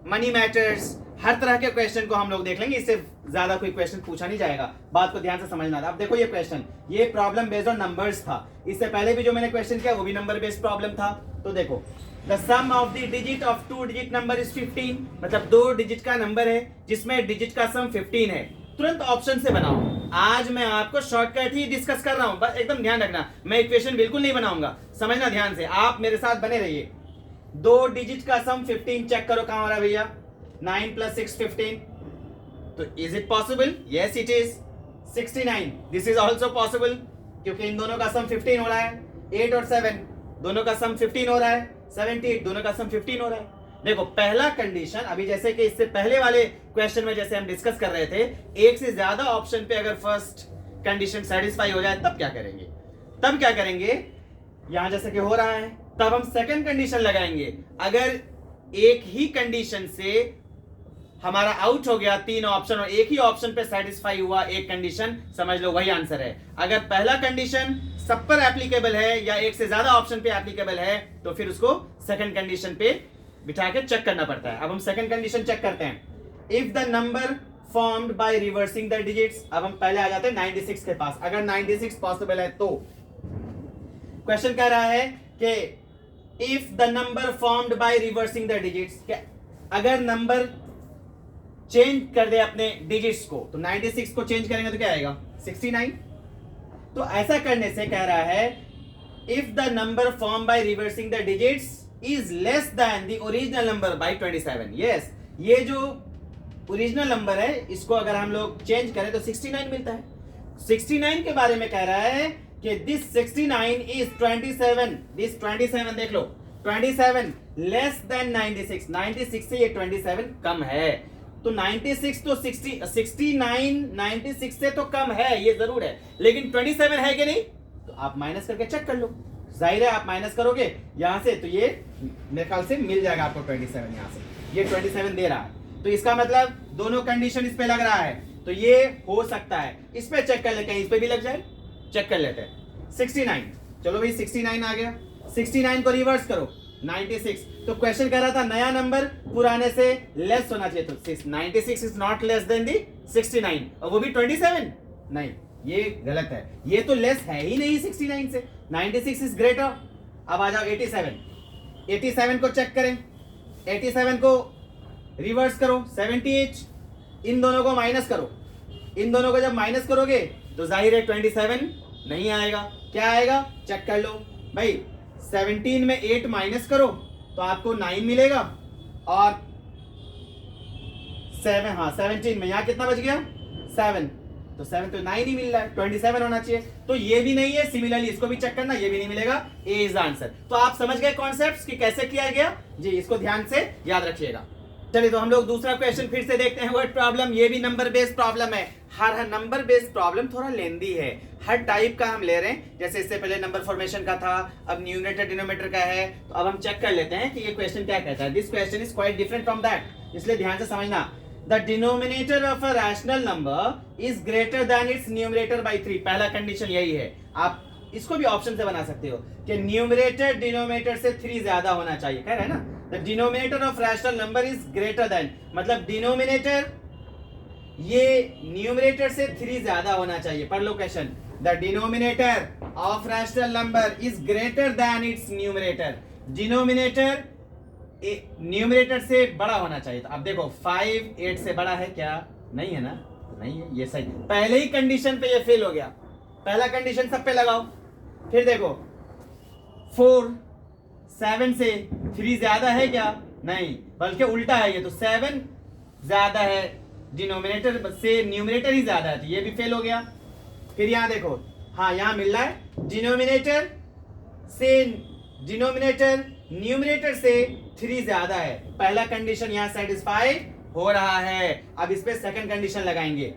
money matters. हर तरह के क्वेश्चन को हम लोग देख लेंगे, इससे ज्यादा कोई क्वेश्चन पूछा नहीं जाएगा, बात को ध्यान से समझना था। अब देखो ये क्वेश्चन, ये प्रॉब्लम बेस्ड ऑन नंबर्स था। इससे पहले भी जो मैंने क्वेश्चन किया वो भी नंबर बेस्ड प्रॉब्लम था। तो देखो, the sum of the digit of 2 digit number is 15, मतलब 2 डिजिट का नंबर है जिसमें डिजिट का सम 15 है। तुरंत ऑप्शन से बनाओ। आज मैं आपको शॉर्टकट ही डिस्कस कर रहा हूं, बस एकदम ध्यान रखना, मैं इक्वेशन बिल्कुल नहीं बनाऊंगा, समझना ध्यान से, आप मेरे साथ बने रहिए। 2 डिजिट का सम 15, चेक करो कहां हो रहा है भैया, 9 + 6 15। तो is it possible? Yes it is. 69, this is also possible, क्योंकि इन दोनों का सम 15 हो रहा है। 8 और 7 दोनों का सम 15 हो रहा है। 78 दोनों का सम 15 हो रहा है। देखो पहला कंडीशन, अभी जैसे कि इससे पहले वाले क्वेश्चन में जैसे हम डिस्कस कर रहे थे, एक से ज्यादा ऑप्शन पे अगर फर्स्ट कंडीशन सेटिस्फाई हो जाए तब क्या करेंगे? तब क्या करेंगे, यहां जैसे कि हो रहा है, तब हम सेकंड कंडीशन लगाएंगे। अगर एक ही कंडीशन से हमारा आउट हो गया 3 ऑप्शन और एक ही ऑप्शन पे सेटिस्फाई हुआ एक कंडीशन, समझ लो वही आंसर है। अगर पहला कंडीशन सब पर एप्लीकेबल है या एक से ज्यादा ऑप्शन पे एप्लीकेबल है तो फिर उसको सेकंड कंडीशन पे बिठा के चेक करना पड़ता है। अब हम सेकंड कंडीशन चेक करते हैं। If the number formed by reversing the digits, अब हम पहले आ जाते हैं 96 के पास। अगर 96 पॉसिबल है तो क्वेश्चन कह रहा है कि if the number formed by reversing the digits, अगर नंबर चेंज कर दे अपने डिजिट्स को, तो 96 को चेंज करेंगे तो क्या आएगा? 69। तो ऐसा करने से कह रहा है if the number form by reversing the digits is less than the original number by 27। Yes, ये जो ओरिजिनल नंबर है इसको अगर हम लोग चेंज करें तो 69 मिलता है। 69 के बारे में कह रहा है कि दिस 69 इज 27, दिस 27 देख लो, 27 लेस देन 96, 96 से ये 27 कम है। तो 96 तो 69 96 से तो कम है, ये जरूर है, लेकिन 27 है कि नहीं? तो आप माइनस करके चेक कर लो, जाहिर है आप माइनस करोगे यहां से तो ये मेरे ख्याल से मिल जाएगा आपको 27, यहां से ये 27 दे रहा है। तो इसका मतलब दोनों कंडीशन इस पे लग रहा है, तो ये हो सकता है। इस पे चेक कर लेते हैं, इस पे भी लग जाए, चेक कर लेते हैं। 69, चलो भाई 69 आ गया। 69 को रिवर्स करो 96। तो क्वेश्चन कह रहा था नया नंबर पुराने से लेस होना चाहिए, तो 96 इज नॉट लेस देन दी 69, और वो भी 27 नहीं, ये गलत है, ये तो लेस है ही नहीं 69 से। 96 इज ग्रेटर। अब आ जाओ 87, 87 को चेक करें, 87 को रिवर्स करो 78, इन दोनों को माइनस करो, इन दोनों को जब माइनस करोगे तो जाहिर है 27 नहीं आएगा, क्या आएगा चेक कर लो भाई। 17 में 8 माइनस करो तो आपको 9 मिलेगा, और 17 में यहां कितना बच गया 7, तो 7 तो 9 ही मिल रहा है, 27 होना चाहिए, तो ये भी नहीं है। सिमिलरली इसको भी चेक करना, ये भी नहीं मिलेगा, ए इज द आंसर। तो आप समझ गए कॉन्सेप्ट्स कि कैसे किया गया जी, इसको ध्यान से याद रखिएगा। चलिए तो हम लोग दूसरा क्वेश्चन फिर से देखते हैं। वर्ड प्रॉब्लम, ये भी नंबर बेस्ड प्रॉब्लम है। हर नंबर बेस्ड प्रॉब्लम थोड़ा लेंदी है, हर टाइप का हम ले रहे हैं। जैसे इससे पहले नंबर फॉर्मेशन का था, अब न्यूमरेटर डिनोमिनेटर का है। तो अब हम चेक कर लेते हैं कि ये क्वेश्चन क्या कहता है। This question is quite different from that, इसलिए ध्यान से समझना। The denominator of a rational number is greater than its numerator bye 3। पहला कंडीशन यही है। आप इसको भी ऑप्शन से बना सकते हो कि न्यूमरेटर डिनोमिनेटर से 3 ज्यादा होना चाहिए, कह रहे हैं ना। The denominator of rational number is greater than, मतलब डिनोमिनेटर ये न्यूमरेटर से 3 ज्यादा होना चाहिए। पढ़ लो question. The denominator of rational number is greater than its numerator. Denominator numerator से बड़ा होना चाहिए। तो अब देखो 5 8 से बड़ा है क्या? नहीं है ना, नहीं है, ये सही। पहले ही कंडीशन पे ये फेल हो गया, पहला कंडीशन सब पे लगाओ। फिर देखो 4 7 से 3 ज्यादा है क्या? नहीं, बल्कि उल्टा है ये। तो 7 ज्यादा है, डिनोमिनेटर से न्यूमरेटर ही ज्यादा है, तो ये भी फेल हो गया। फिर यहाँ देखो, हाँ यहाँ मिल रहा है डिनोमिनेटर न्यूमरेटर से 3 ज्यादा है। पहला कंडीशन यहाँ सेटिस्फाई हो रहा है। अब इस पे सेकंड कंडीशन लगाएंगे।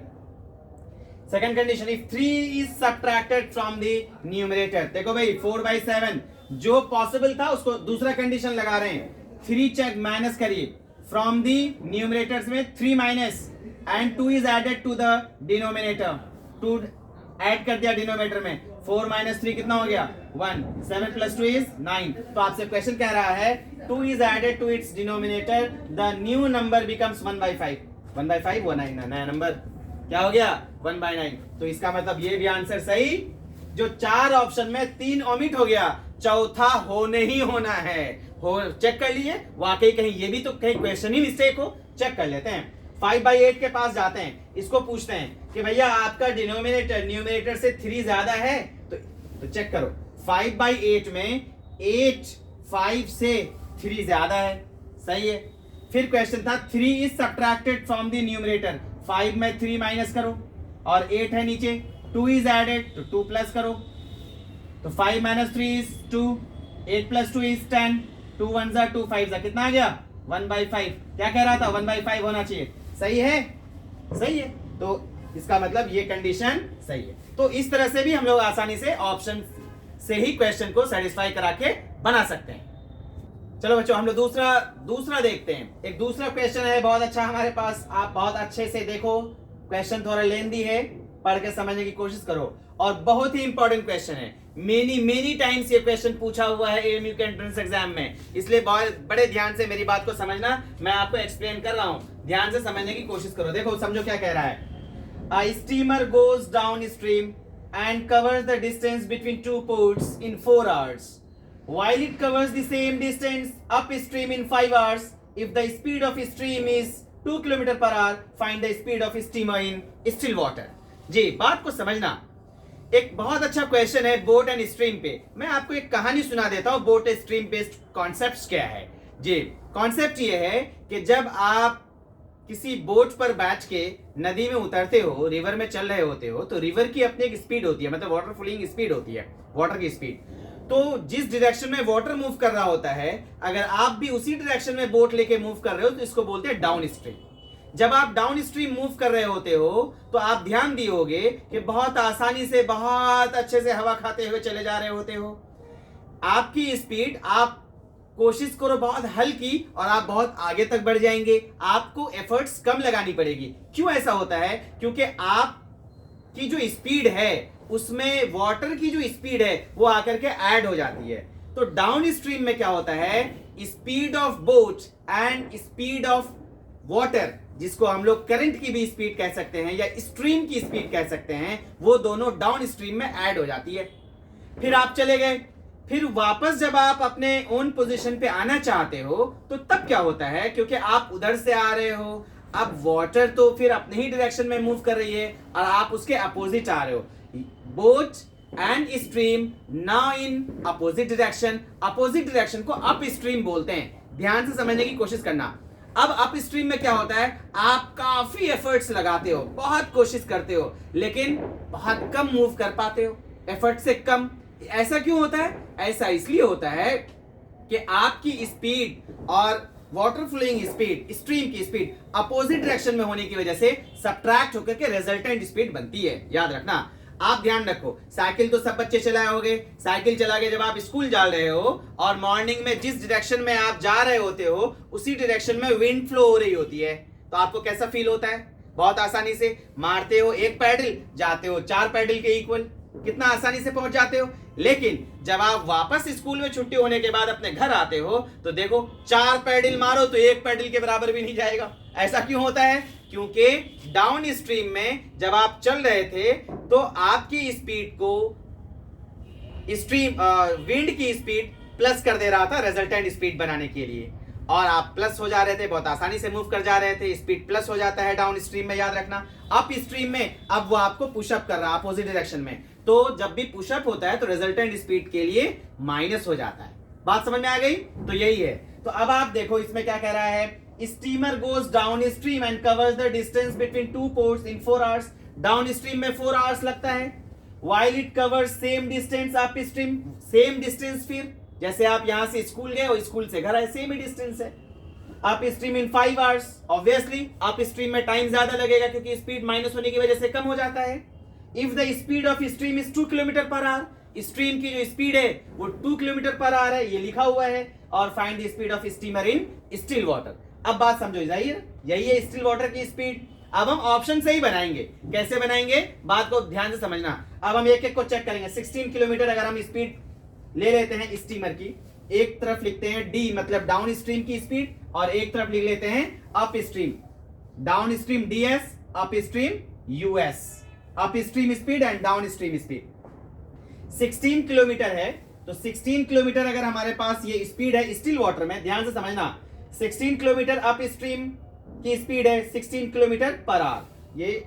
Second condition, if 3 is subtracted from the numerator. देखो भाई 4/7 जो पॉसिबल था उसको दूसरा कंडीशन लगा रहे हैं। 3 चेक माइनस करिए फ्रॉम द न्यूमरेटर्स में 3 minus and 2 is added to the denominator. 2 add कर दिया डिनोमिनेटर में, 4 - 3 कितना हो गया 1, 7 + 2 इज 9। तो आपसे क्वेश्चन कह रहा है 2 is added to its denominator, the new number becomes 1/5। 1/5 वो नया नंबर क्या हो गया 1/9। तो इसका मतलब ये भी आंसर सही। जो 4 ऑप्शन में 3 ओमिट हो गया, चौथा होने ही होना है। हो चेक कर लिए, वाकई कहीं ये भी तो कहीं क्वेश्चन ही मिस्टेक हो, चेक कर लेते हैं। 5/8 के पास जाते हैं, इसको पूछते हैं कि भैया आपका डिनोमिनेटर न्यूमरेटर से 3 ज्यादा है, तो चेक करो 5/8 में 8 5 से 3 ज्यादा है, सही है। फिर क्वेश्चन था 3 is subtracted from the numerator, 5 में 3 माइनस करो और 8 है नीचे, 2 इज एडेड तो 2 प्लस करो, तो 5 - 3 इज 2, 8 + 2 इज 10, 2 1 = 2, 5 = कितना आ गया 1/5। क्या कह रहा था 1/5 होना चाहिए, सही है, सही है। तो इसका मतलब ये कंडीशन सही है। तो इस तरह से भी हम लोग आसानी से ऑप्शन से ही क्वेश्चन को सेटिस्फाई करा के बना सकते हैं। चलो बच्चों हम लोग दूसरा देखते हैं। एक दूसरा क्वेश्चन है बहुत अच्छा हमारे पास, आप बहुत अच्छे से देखो, क्वेश्चन थोड़ा लेंदी है, पढ़ के समझने की कोशिश करो और बहुत ही इंपॉर्टेंट क्वेश्चन है। मेनी टाइम्स ये क्वेश्चन पूछा हुआ है एएमयू के एंट्रेंस एग्जाम में, इसलिए बहुत बड़े ध्यान से मेरी बात को समझना। मैं आपको एक्सप्लेन कर रहा हूं, ध्यान से समझने की कोशिश करो। देखो समझो क्या कह रहा है। A steamer goes downstream and covers the distance between 2 ports in 4 hours, while it covers the same distance upstream in 5 hours. If the speed of stream is 2 km/h, find the speed of steamer in still water. जी बात को समझना। एक बहुत अच्छा क्वेश्चन है बोट एंड स्ट्रीम पे। मैं आपको एक कहानी सुना देता हूँ बोट स्ट्रीम बेस्ड कॉन्सेप्ट्स क्या है। जी कॉन्सेप्ट ये है कि जब आप किसी बोट पर बैठ के नदी में उतरते हो, रिवर में चल रहे होते हो, तो रिवर की अपनी एक स्पीड होती है, मतलब वाटर फ्लोइंग स्पीड होती है, वाटर की स्पीड। तो जिस डायरेक्शन में वाटर मूव कर रहा होता है, अगर आप भी उसी डायरेक्शन में बोट लेके मूव कर रहे हो तो इसको बोलते हैं डाउन स्ट्रीम। जब आप डाउन स्ट्रीम मूव कर रहे होते हो तो आप ध्यान दिए होगे कि बहुत आसानी से, बहुत अच्छे से हवा खाते हुए चले जा रहे होते हो। आपकी स्पीड, आप कोशिश करो बहुत हल्की और आप बहुत आगे तक बढ़ जाएंगे, आपको एफर्ट्स कम लगानी पड़ेगी। क्यों ऐसा होता है? क्योंकि आपकी जो स्पीड है उसमें वाटर की जो स्पीड है वो आकर के ऐड हो जाती है। तो डाउन स्ट्रीम में क्या होता है, speed of boat and speed of water, जिसको हम लोग करंट की भी स्पीड कह सकते हैं या स्ट्रीम की स्पीड कह सकते हैं, वो दोनों डाउन स्ट्रीम में ऐड हो जाती है। फिर आप चले गए, फिर वापस जब आप अपने ओन पोजीशन पे आना चाहते हो तो तब क्या होता है, क्योंकि आप उधर से आ रहे हो, अब वाटर तो फिर अपने ही डायरेक्शन में मूव कर रही है और आप उसके अपोजिट आ रहे हो। Boat and stream now in opposite direction, opposite direction को अप स्ट्रीम बोलते हैं। ध्यान से समझने की कोशिश करना। अब अप स्ट्रीम में क्या होता है, आप काफी एफर्ट्स लगाते हो, बहुत कोशिश करते हो, लेकिन बहुत कम मूव कर पाते हो, एफर्ट से कम। ऐसा क्यों होता है? ऐसा इसलिए होता है कि आपकी स्पीड और वाटर फ्लोइंग स्पीड, स्ट्रीम की स्पीड अपोजिट डायरेक्शन में होने की वजह से सब्ट्रैक्ट होकर के रिजल्टेंट स्पीड बनती है। याद रखना, आप ध्यान रखो। साइकिल तो सब बच्चे चलाए होंगे, साइकिल चला के जब आप स्कूल जा रहे हो और मॉर्निंग में जिस डायरेक्शन में आप जा रहे होते हो उसी डायरेक्शन में विंड फ्लो हो रही होती है, तो आपको कैसा फील होता है? बहुत आसानी से मारते हो एक पैडल, जाते हो 4 पैडल के इक्वल, कितना आसानी से पहुंच जाते हो। लेकिन जब आप वापस स्कूल में छुट्टी होने के बाद अपने घर आते हो तो देखो 4 पैडल मारो तो 1 पैडल के बराबर भी नहीं जाएगा। ऐसा क्यों होता है? क्योंकि डाउन स्ट्रीम में जब आप चल रहे थे तो आपकी स्पीड को स्ट्रीम विंड की स्पीड प्लस कर दे रहा था रिजल्टेंट स्पीड बनाने के लिए, और आप प्लस हो जा रहे थे, बहुत आसानी से मूव कर जा रहे थे, स्पीड प्लस हो जाता है डाउन स्ट्रीम में। याद रखना, अप स्ट्रीम में अब वो आपको पुशअप कर रहा है अपोजिट डायरेक्शन में, तो जब भी पुशअप होता है तो रिजल्टेंट स्पीड के लिए माइनस हो जाता है। बात समझ में आ गई? तो यही है। तो अब आप देखो इसमें क्या कह रहा है, steamer goes down stream and covers the distance between two ports in 4 hours. Down stream में 4 आवर्स लगता है, while it covers same distance up stream, same distance फिर जैसे आप यहां से स्कूल गए और स्कूल से घर आए सेम ही डिस्टेंस है। Up stream in 5 hours, obviously up stream में टाइम ज्यादा लगेगा क्योंकि स्पीड माइनस होने की वजह से कम हो जाता है। If the speed of stream is 2 kilometre per our, stream की जो स्पीड है वो 2 किलोमीटर पर आवर है, ये लिखा हुआ है। और find the speed of steamer in still water. अब बात समझो जाइए, यही है स्टिल वाटर की स्पीड। अब हम ऑप्शन से ही बनाएंगे, कैसे बनाएंगे बात को ध्यान से समझना। अब हम एक एक को चेक करेंगे। 16 किलोमीटर अगर हम स्पीड ले लेते हैं स्टीमर की, एक तरफ लिखते हैं डी मतलब डाउन स्ट्रीम की स्पीड और एक तरफ लिख लेते हैं up stream, down stream DS, up stream US, up stream speed and down stream speed. 16 kilometre है तो 16 किलोमीटर अगर हमारे पास ये स्पीड है स्टिल वाटर में, ध्यान से समझना, 16 किलोमीटर अप स्ट्रीम की स्पीड है 16 किलोमीटर पर आवर, ये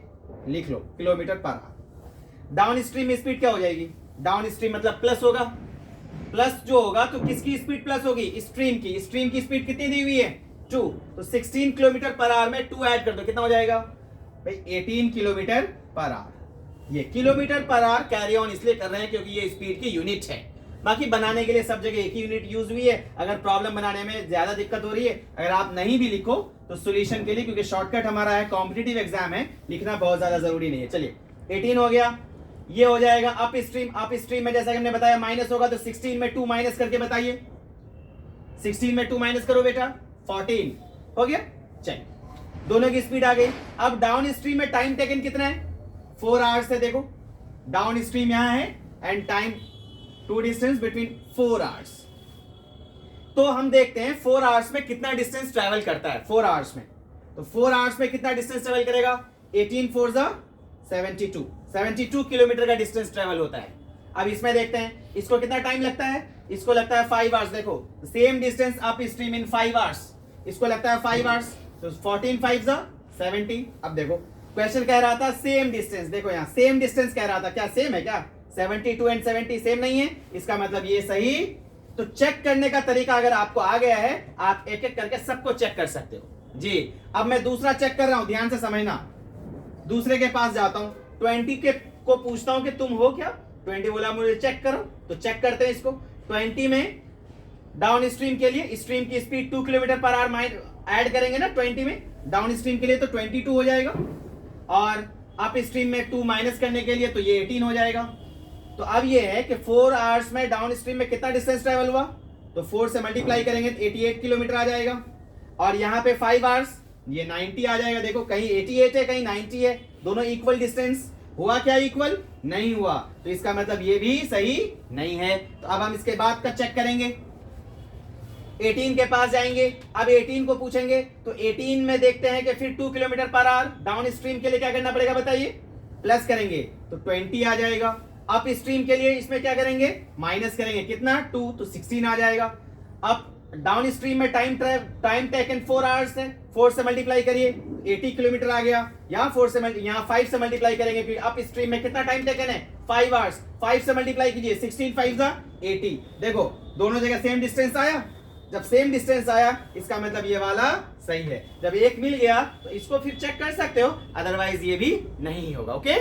लिख लो kilometre per hour. Down stream speed क्या हो जाएगी, डाउन स्ट्रीम मतलब प्लस होगा, प्लस जो होगा तो किसकी स्पीड प्लस होगी, स्ट्रीम की। स्ट्रीम की स्पीड कितनी दी हुई है 2, तो 16 किलोमीटर पर आवर में 2 ऐड कर दो, कितना हो जाएगा भाई 18 किलोमीटर पर आवर। ये kilometre per our carry on इसलिए कर रहे हैं क्योंकि ये स्पीड की यूनिट है। बाकी बनाने के लिए सब जगह एक ही यूनिट यूज हुई है। अगर प्रॉब्लम बनाने में ज्यादा दिक्कत हो रही है, अगर आप नहीं भी लिखो तो सॉल्यूशन के लिए, क्योंकि शॉर्टकट हमारा है, कॉम्पिटिटिव एग्जाम है, लिखना बहुत ज्यादा जरूरी नहीं है। चलिए 18 हो गया, ये हो जाएगा अप स्ट्रीम। अप स्ट्रीम में जैसा कि हमने बताया माइनस होगा, तो 16 में 2 माइनस करके बताइए, 16 में 2 माइनस करो बेटा, 14 हो गया। चलिए दोनों की स्पीड आ गई। अब डाउन स्ट्रीम में टाइम टेकन कितना है, 4 आवर्स है। देखो डाउन स्ट्रीम यहां है and time to distance between 4 hours. तो हम देखते हैं 4 आवर्स में कितना डिस्टेंस ट्रैवल करता है। 4 आवर्स में, तो 4 आवर्स में कितना डिस्टेंस ट्रैवल करेगा, 18 4 72, 72 किलोमीटर का डिस्टेंस ट्रैवल होता है। अब इसमें देखते हैं इसको कितना टाइम लगता है, इसको लगता है 5 आवर्स। देखो same distance up stream in 5 hours, इसको लगता है 5 आवर्स, तो 14 5 70। अब देखो क्वेश्चन कह रहा था सेम डिस्टेंस, देखो यहाँ सेम डिस्टेंस कह रहा था, क्या सेम है क्या, 72 एंड 70 सेम नहीं है, इसका मतलब ये सही। तो चेक करने का तरीका अगर आपको आ गया है, आप एक एक करके सबको चेक कर सकते हो जी। अब मैं दूसरा चेक कर रहा हूं, ध्यान से समझना, दूसरे के पास जाता हूं, 20 के को पूछता हूं कि तुम हो क्या, 20 बोला मुझे चेक करो, तो चेक करते हैं इसको। 20 में डाउन स्ट्रीम के लिए स्ट्रीम की speed 2 kilometre per our add करेंगे ना 20 में, डाउन स्ट्रीम के लिए तो 22 हो जाएगा, और अप स्ट्रीम में 2 माइनस करने के लिए तो ये 18 हो जाएगा। तो अब ये है कि 4 आवर्स में डाउन स्ट्रीम में कितना डिस्टेंस ट्रैवल हुआ, तो 4 से मल्टीप्लाई करेंगे तो 88 किलोमीटर आ जाएगा। और यहाँ पे 5 आवर्स ये 90 आ जाएगा। देखो कहीं 88 है कहीं 90 है, दोनों इक्वल डिस्टेंस, हुआ क्या इक्वल, नहीं हुआ, तो इसका मतलब ये भी सही नहीं है। तो अब हम इसके बाद का चेक करेंगे, 18 के पास जाएंगे, अब 18 को पूछेंगे, तो 18 में देखते हैं कि फिर 2 kilometre per hour down stream के लिए क्या करना पड़ेगा बताइए, प्लस करेंगे तो 20 आ जाएगा। अप स्ट्रीम के लिए इसमें क्या करेंगे, माइनस करेंगे, कितना 2, तो 16 आ जाएगा। अब डाउन स्ट्रीम में टाइम टेकन 4 आवर्स है, 4 से मल्टीप्लाई करिए 80 किलोमीटर आ गया। यहाँ 5 से मल्टीप्लाई करेंगे, फिर अप स्ट्रीम में कितना टाइम टेकन है 5 आवर्स, 5 से मल्टीप्लाई कीजिए 16 5 80। देखो दोनों जगह सेम डिस्टेंस आया, जब सेम डिस्टेंस आया इसका मतलब ये वाला सही है। जब एक मिल गया तो इसको फिर चेक कर सकते हो, अदरवाइज ये भी नहीं होगा। ओके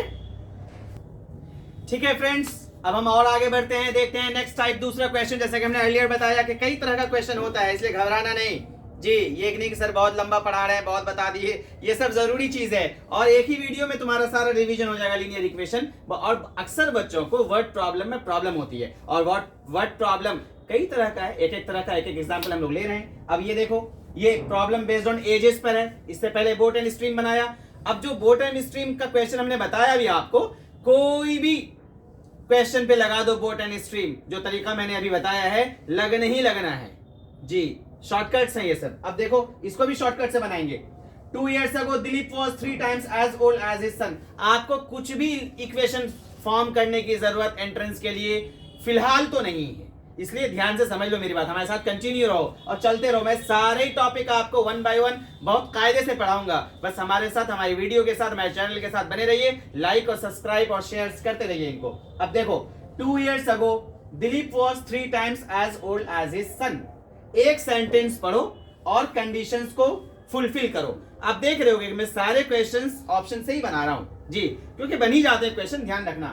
ठीक है फ्रेंड्स, अब हम और आगे बढ़ते हैं, देखते हैं नेक्स्ट टाइप दूसरा क्वेश्चन। जैसे कि हमने अर्लियर बताया कि कई तरह का क्वेश्चन होता है, इसलिए घबराना नहीं जी। ये नहीं कि सर बहुत लंबा पढ़ा रहे हैं, बहुत बता दिए, ये सब जरूरी चीज है और एक ही वीडियो में तुम्हारा सारा रिवीजन हो जाएगा लीनियर इक्वेशन। और अक्सर बच्चों को वर्ड प्रॉब्लम में प्रॉब्लम होती है, और वर्ड प्रॉब्लम कई तरह का है, एक एक तरह का एक एक एग्जाम्पल हम लोग ले रहे हैं। अब ये देखो, ये प्रॉब्लम बेस्ड ऑन एजेस पर है, इससे पहले बोट एंड स्ट्रीम बनाया। अब जो बोट एंड स्ट्रीम का क्वेश्चन हमने बताया भी आपको, कोई भी क्वेश्चन पे लगा दो बोट एंड स्ट्रीम, जो तरीका मैंने अभी बताया है लगन ही लगना है जी, शॉर्टकट्स हैं ये सब। अब देखो इसको भी शॉर्टकट से बनाएंगे। 2 years ago Dilip was 3 times as old as his son। आपको कुछ भी इक्वेशन फॉर्म करने की जरूरत एंट्रेंस के लिए फिलहाल तो नहीं है, इसलिए ध्यान से समझ लो मेरी बात, हमारे साथ कंटिन्यू रहो और चलते रहो। मैं सारे टॉपिक आपको 1 by 1 बहुत कायदे से पढ़ाऊंगा, बस हमारे साथ, हमारी वीडियो के साथ, हमारे चैनल के साथ बने रहिए, लाइक और सब्सक्राइब और शेयर करते रहिए इनको। अब देखो 2 years ago Dilip was 3 times as old as his son। एक सेंटेंस पढ़ो और कंडीशंस को फुलफिल करो। आप देख रहे होगे कि मैं सारे क्वेश्चंस ऑप्शन से ही बना रहा हूं जी, क्योंकि बन ही जाते हैं क्वेश्चन, ध्यान रखना।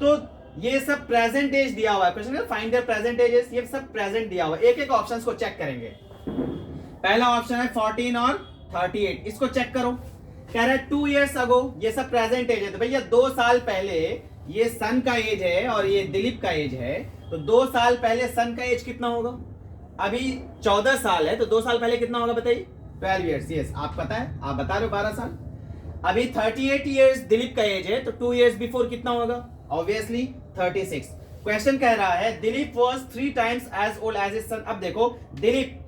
तो ये सब प्रेजेंट एज दिया हुआ है, क्वेश्चन है फाइंड द प्रेजेंट एजेस, ये सब प्रेजेंट दिया हुआ है। एक एक ऑप्शंस को चेक करेंगे। पहला ऑप्शन है 14 और 38, इसको चेक करो। कह रहा है 2 years अगो, ये सब प्रेजेंट एज है, तो भैया 2 साल पहले ये सन का एज है और ये दिलीप का एज है, तो 2 साल पहले सन का एज कितना होगा? अभी 14 साल है, तो 2 साल पहले कितना होगा बताइए? 12 years, यस आप पता है, आप बता रहे हो 12 साल। अभी 38 years दिलीप का एज है, तो 2 years बिफोर कितना होगा? ऑब्वियसली 36। क्वेश्चन कह रहा है Dilip was 3 times as old as his son. अब देखो दिलीप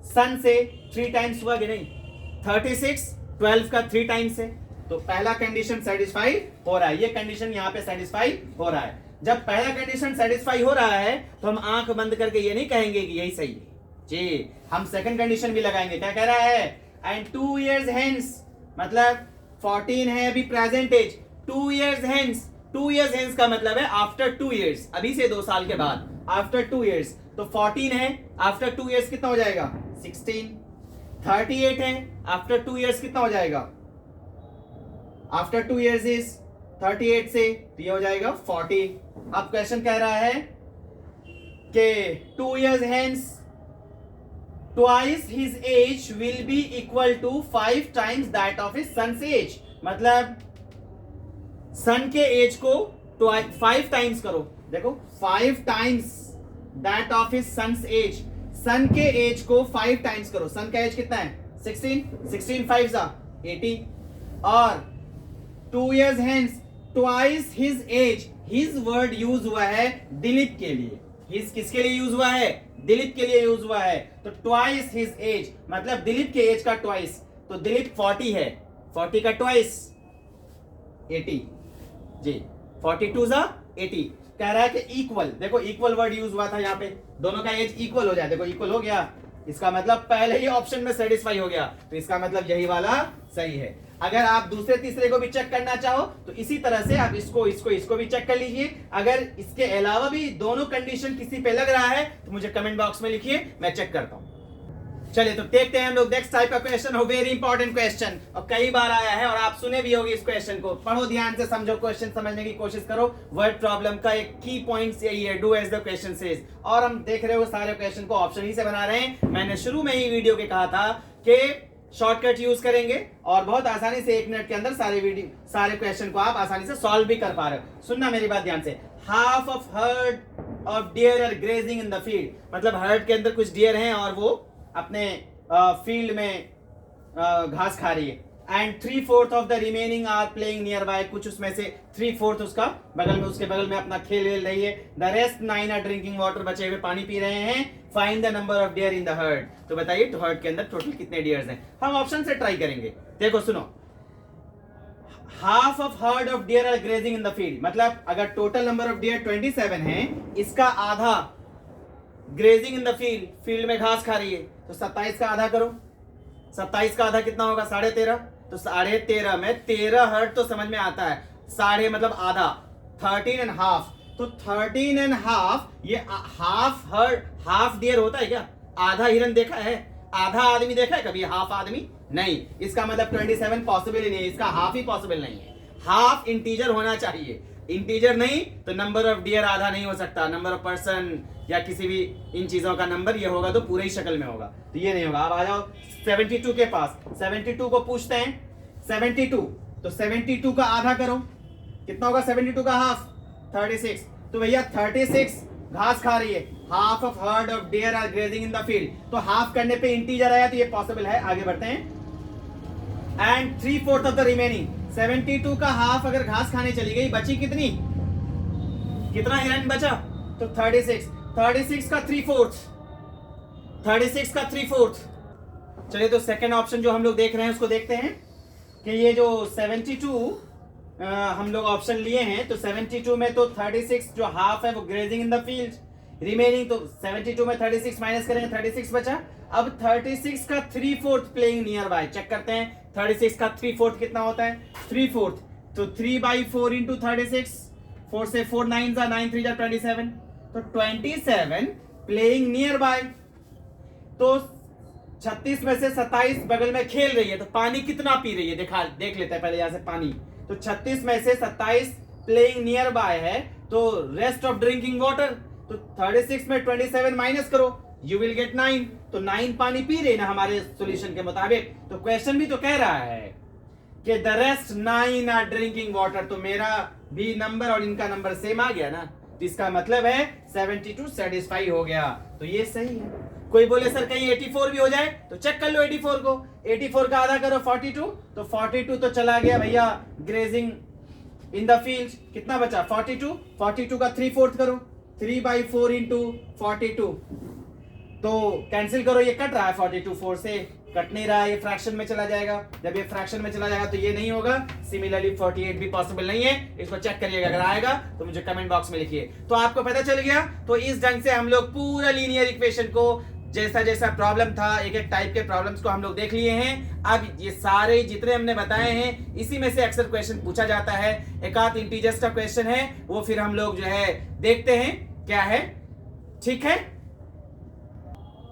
सन से 3 times हुआ कि नहीं? 36 12 का 3 times है, तो पहला कंडीशन सेटिस्फाई हो रहा है, ये कंडीशन यहाँ पे सेटिस्फाई हो रहा है। जब पहला कंडीशन सेटिस्फाई हो रहा है तो हम आंख बंद करके ये नहीं कहेंगे कि यही सही है जी, हम सेकंड कंडीशन भी लगाएंगे। क्या कह रहा है? एंड 2 years hence, मतलब 14 है अभी present as, 2 years hence, 2 years hence का मतलब है आफ्टर 2 years, अभी से 2 साल के बाद, आफ्टर 2 years, तो 14 है आफ्टर 2 years कितना हो जाएगा? 16। 38 है आफ्टर 2 years कितना हो जाएगा? आफ्टर 2 years इज 38 से तो ये हो जाएगा 40। अब क्वेश्चन कह रहा है कि 2 years hence twice his age will be equal to 5 times that of his son's age, मतलब सन के एज को 5 टाइम्स करो। देखो 5 times that of his son's age, son के एज को 5 टाइम्स करो। सन का एज कितना है? 16, 16 5 जा 80, और 2 years hence twice his age, his word use हुआ है दिलीप के लिए, his किसके लिए यूज हुआ है? दिलीप के लिए यूज हुआ है, तो twice his age मतलब दिलीप के एज का twice, तो दिलीप 40 है, 40 का twice 80 जी, 42 जा 80। कह रहा है कि इक्वल, देखो इक्वल वर्ड यूज हुआ था यहाँ पे, दोनों का एज इक्वल हो जाए, देखो इक्वल हो गया, इसका मतलब पहले ही ऑप्शन में सेटिस्फाई हो गया, तो इसका मतलब यही वाला सही है। अगर आप दूसरे तीसरे को भी चेक करना चाहो तो इसी तरह से आप इसको भी चेक कर लीजिए। अगर इसके अलावा भी दोनों कंडीशन किसी पे लग रहा है तो मुझे कमेंट बॉक्स में लिखिए, मैं चेक करता हूं। चलिए तो देखते हैं हम लोग नेक्स्ट टाइप का क्वेश्चन हो, वेरी इंपॉर्टेंट क्वेश्चन, और कई बार आया है और आप सुने भी होंगे इस क्वेश्चन को। पढ़ो ध्यान से, समझो, क्वेश्चन समझने की कोशिश करो। वर्ड प्रॉब्लम का एक की पॉइंट यही है, do as the question says. और हम देख रहे हो सारे क्वेश्चन को ऑप्शन ही से बना रहे हैं। मैंने शुरू में ही वीडियो के कहा था कि शॉर्टकट यूज करेंगे और बहुत आसानी से 1 मिनट के अंदर सारे क्वेश्चन को आप आसानी से सॉल्व भी कर पा रहे हो। सुनना मेरी बात ध्यान से। Half of herd of deer are grazing in the field, मतलब हर्ड के अंदर कुछ डियर हैं और वो अपने फील्ड में घास खा रही है। And 3/4 of the remaining are playing nearby, कुछ उसमें से 3/4 उसका बगल में, उसके बगल में अपना खेल वेल रही है। The rest 9 are drinking water, बचे हुए पानी पी रहे हैं। Find the number of deer in the herd, तो बताइए तो हर्ड के अंदर टोटल कितने डियर्स हैं। हम ऑप्शन से ट्राई करेंगे। देखो सुनो, half of herd of deer are grazing in the field, मतलब अगर टोटल नंबर ऑफ डियर 27 है, इसका आधा grazing in the field, field में घास खा रही है, तो 27 का आधा करो। 27 का आधा कितना होगा? 13.5, तो 13.5 में 13 हर्ड तो समझ में आता है, साढ़े मतलब आधा, 13.5, तो 13.5, ये हाफ हर्ड, हाफ डियर होता है क्या? आधा हिरन देखा है? आधा आदमी देखा है कभी? हाफ आदमी नहीं। इसका मतलब 27 पॉसिबल ही नहीं है, इसका हाफ ही पॉसिबल नहीं है। हाफ इंटीजर होना चाहिए, इंटीजर नहीं तो नंबर ऑफ डियर आधा नहीं हो सकता। नंबर ऑफ पर्सन या किसी भी इन चीजों का नंबर ये होगा तो पूरे ही शक्ल में होगा, तो ये नहीं होगा। अब आ जाओ 72 के पास, 72 को पूछते हैं। 72, तो 72 का आधा करो, कितना होगा? 72 का हाफ 36, तो भैया 36 घास खा रही है। Half of herd of deer are grazing in the field, तो हाफ करने पे इंटीजर आया तो ये पॉसिबल है। आगे बढ़ते हैं। एंड 3/4 ऑफ द रिमेनिंग, 72 का हाफ अगर घास खाने चली गई, बची कितनी? कितना हिरन बचा? तो 36, 36 का 3/4, 36 का 3/4। चलिए तो सेकंड ऑप्शन जो हम लोग देख रहे हैं उसको देखते हैं कि ये जो 72 हम लोग ऑप्शन लिए हैं, तो 72 में तो 36 जो हाफ है वो grazing in the field, remaining तो 72 में 36 माइनस करेंगे, 36 बचा। अब 36 का 3/4 प्लेइंग नियर बाय, चेक करते हैं 36 का 3/4 कितना होता है? 3/4, तो 3/4 इंटू 36, 4 से 4 9 जा 9 3 जा 27, तो 27 प्लेइंग नियर बाय। तो 36 में से 27 बगल में खेल रही है, तो पानी कितना पी रही है देख लेते हैं पहले यहां से पानी। तो 36 में से 27 प्लेइंग नियर बाय है, तो रेस्ट ऑफ ड्रिंकिंग वाटर, तो 36 में 27 माइनस करो, यू विल गेट 9। तो 9 पानी पी रही ना हमारे सॉल्यूशन के मुताबिक। तो क्वेश्चन भी तो कह रहा है कि the rest 9 are drinking water, तो मेरा भी नंबर और इनका नंबर सेम आ गया ना, तो इसका मतलब है 72 सेटिस्फाई हो गया, तो ये सही है। कोई बोले सर कहीं 84 भी हो जाए, तो चेक कर लो 84 को, 84 का आधा करो 42, तो 42 तो चला गया भैया ग्रेजिंग इन द फील्ड, कितना बचा 42, 42 का 3/4 करो, 3/4 इंटू 42, तो कैंसिल करो, ये कट रहा है 42 4 से कट नहीं रहा है, ये फ्रैक्शन में चला जाएगा, जब ये फ्रैक्शन में चला जाएगा तो ये नहीं होगा। सिमिलरली 48 भी पॉसिबल नहीं है, इसको चेक करिएगा, अगर आएगा तो मुझे कमेंट बॉक्स में लिखिए। तो आपको पता चल गया। तो इस ढंग से हम लोग पूरा लीनियर इक्वेशन को जैसा जैसा प्रॉब्लम था, एक एक टाइप के प्रॉब्लम्स को हम लोग देख लिए हैं। अब ये सारे जितने हमने बताए हैं इसी में से अक्सर क्वेश्चन पूछा जाता है। एक आध इंटीजर्स का क्वेश्चन है, वो फिर हम लोग जो है देखते हैं क्या है, ठीक है।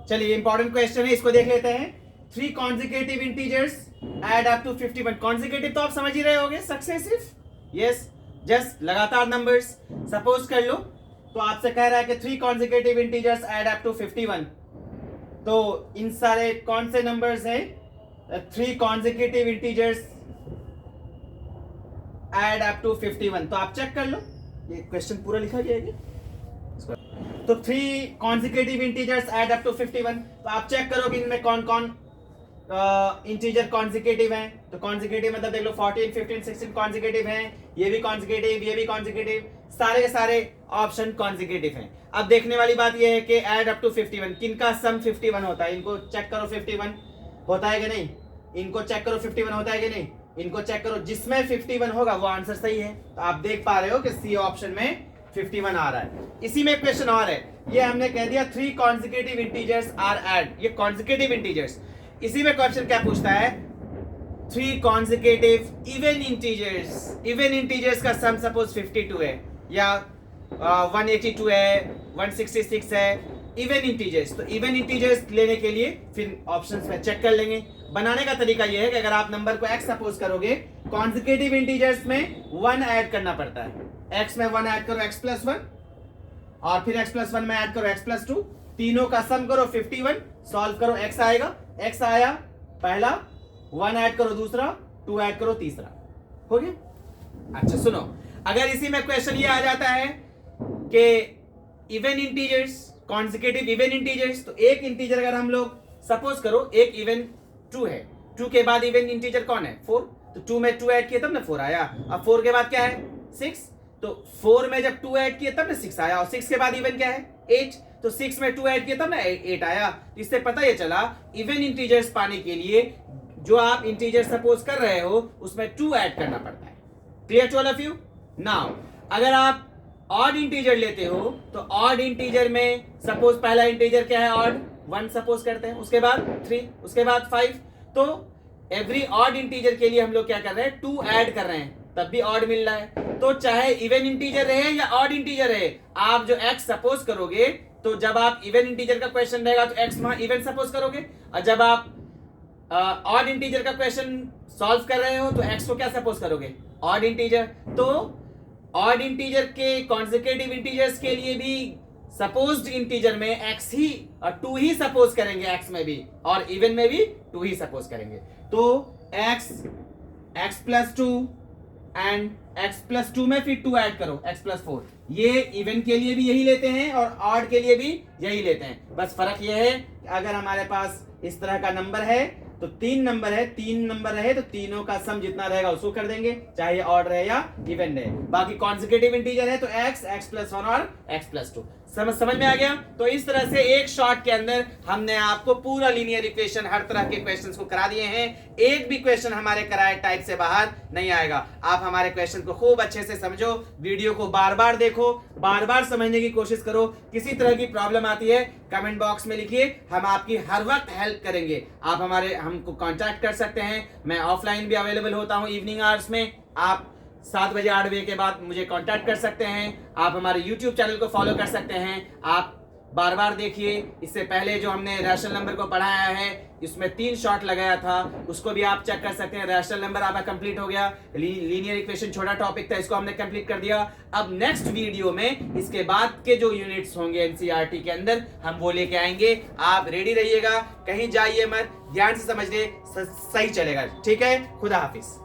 चलिए इंपॉर्टेंट क्वेश्चन है, इसको देख लेते हैं। 3 consecutive integers add up to 51। consecutive तो आप समझ ही रहे होंगे, सक्सेसिव, यस, जस्ट लगातार नंबर्स। सपोज कर लो तो आपसे कह रहा है कि 3 consecutive integers add up to 51, तो इन सारे कौन से नंबर्स हैं? 3 consecutive integers add up to 51, तो आप चेक कर लो, ये क्वेश्चन पूरा लिखा गया है। तो 3 consecutive integers add up to 51, तो आप चेक करो कि इनमें कौन कौन इंटीजर कॉन्जिकेटिव हैं। तो कॉन्जिकेटिव मतलब देख लो 14, 15, 16 कॉन्जिकेटिव हैं, ये भी कॉन्जिकेटिव, ये भी कॉन्जिकेटिव, सारे के सारे ऑप्शन कॉन्जिकेटिव हैं। अब देखने वाली बात ये है कि ऐड अप टू 51 किनका सम 51 होता है, इनको चेक करो 51 होता है कि नहीं, इनको चेक करो 51 होता है कि नहीं, इनको चेक करो, जिसमें 51 होगा वो आंसर सही है। तो आप देख पा रहे हो कि सी ऑप्शन में 51 आ रहा है। इसी में क्वेश्चन और है, ये हमने कह दिया 3 consecutive integers are add, ये consecutive integers। इसी में क्वेश्चन क्या पूछता है, 3 consecutive even integers, even integers का सम सपोज 52 है या 182 है, 166 है, इवन इंटीजर्स। तो इवन इंटीजर्स लेने के लिए फिर ऑप्शंस में चेक कर लेंगे। बनाने का तरीका यह है कि अगर आप नंबर को x सपोज करोगे, कॉन्जिकेटिव इंटीजर्स में 1 ऐड करना पड़ता है, x में 1 ऐड करो x + 1, और फिर x + 1 में ऐड करो x + 2, तीनों का सम करो 51, सॉल्व करो, x आएगा, x आया पहला, 1 ऐड करो दूसरा, 2 ऐड करो तीसरा, हो गया। अच्छा सुनो, अगर इसी में क्वेश्चन ये आ जाता है कि even integers, consecutive even integers, तो एक इंटीजर अगर हम लोग सपोज करो एक इवन 2 है, 2 के बाद इवन इंटीजर कौन है 4, तो 2 में 2 ऐड किया तब ना 4 आया, अब 4 के बाद क्या है 6, तो 4 में जब 2 ऐड किया तब ना 6 आया, और 6 के बाद इवन क्या है 8, तो 6 में 2 ऐड किया तब ना 8 आया। तो इससे पता ये चला इवन इंटीजर्स पाने के लिए जो आप इंटीजर सपोज कर रहे हो उसमें 2 ऐड करना पड़ता है। Clear to all of you? Now अगर आप ऑड इंटीजर लेते हो तो ऑड इंटीजर में सपोज पहला इंटीजर क्या है ऑड 1 सपोज करते हैं, उसके बाद 3, उसके बाद 5, तो एवरी ऑड इंटीजर के लिए हम लोग क्या कर रहे हैं 2 ऐड कर रहे हैं, तब भी ऑड मिल रहा है। तो चाहे इवन इंटीजर रहे या ऑड इंटीजर रहे, आप जो x सपोज करोगे, तो जब आप इवन इंटीजर का क्वेश्चन रहेगा तो x वहां इवन सपोज करोगे, और जब आप ऑड इंटीजर का क्वेश्चन सॉल्व कर रहे हो तो x को क्या सपोज करोगे ऑड इंटीजर। तो ऑड इंटीजर के कॉन्जिकेटिव इंटीजर्स के लिए भी सपोज्ड इंटीजर में x ही और 2 ही सपोज करेंगे, x में भी, और इवन में भी 2 ही सपोज करेंगे। तो x + 2 एंड x + 2 में फिर 2 ऐड करो x + 4, ये इवन के लिए भी यही लेते हैं और ऑड के लिए भी यही लेते हैं। बस फर्क ये है अगर हमारे पास इस तरह का नंबर है तो 3 नंबर है, 3 नंबर रहे तो तीनों का सम जितना रहेगा उसको कर देंगे, चाहे ऑड रहे या इवन रहे। बाकी कॉन्जिकेटिव इंटीजर है तो x + 1 और x + 2। समझ में आ गया? तो इस तरह से एक शॉट के अंदर हमने आपको पूरा लीनियर इक्वेशन हर तरह के क्वेश्चंस को करा दिए हैं। एक भी क्वेश्चन हमारे कराए टाइप से बाहर नहीं आएगा। आप हमारे क्वेश्चन को खूब अच्छे से समझो, वीडियो को बार बार देखो, बार बार समझने की कोशिश करो। किसी तरह की प्रॉब्लम आती है कमेंट बॉक्स में लिखिए, हम आपकी हर वक्त हेल्प करेंगे। आप हमको कॉन्टैक्ट कर सकते हैं, मैं ऑफलाइन भी अवेलेबल होता हूँ इवनिंग आवर्स में, आप 7 बजे 8 बजे के बाद मुझे कांटेक्ट कर सकते हैं। आप हमारे YouTube चैनल को फॉलो कर सकते हैं। आप बार बार देखिए। इससे पहले जो हमने रैशनल नंबर को पढ़ाया है इसमें 3 शॉट लगाया था, उसको भी आप चेक कर सकते हैं। रैशनल नंबर आपका कंप्लीट हो गया। लीनियर इक्वेशन छोटा टॉपिक था, इसको हमने कंप्लीट कर दिया। अब नेक्स्ट वीडियो में इसके बाद के जो यूनिट्स होंगे एनसीईआरटी के अंदर हम वो लेके आएंगे। आप रेडी रहिएगा, कहीं जाइए मत, ध्यान से समझिए, सही चलेगा। ठीक है, खुदा हाफिज।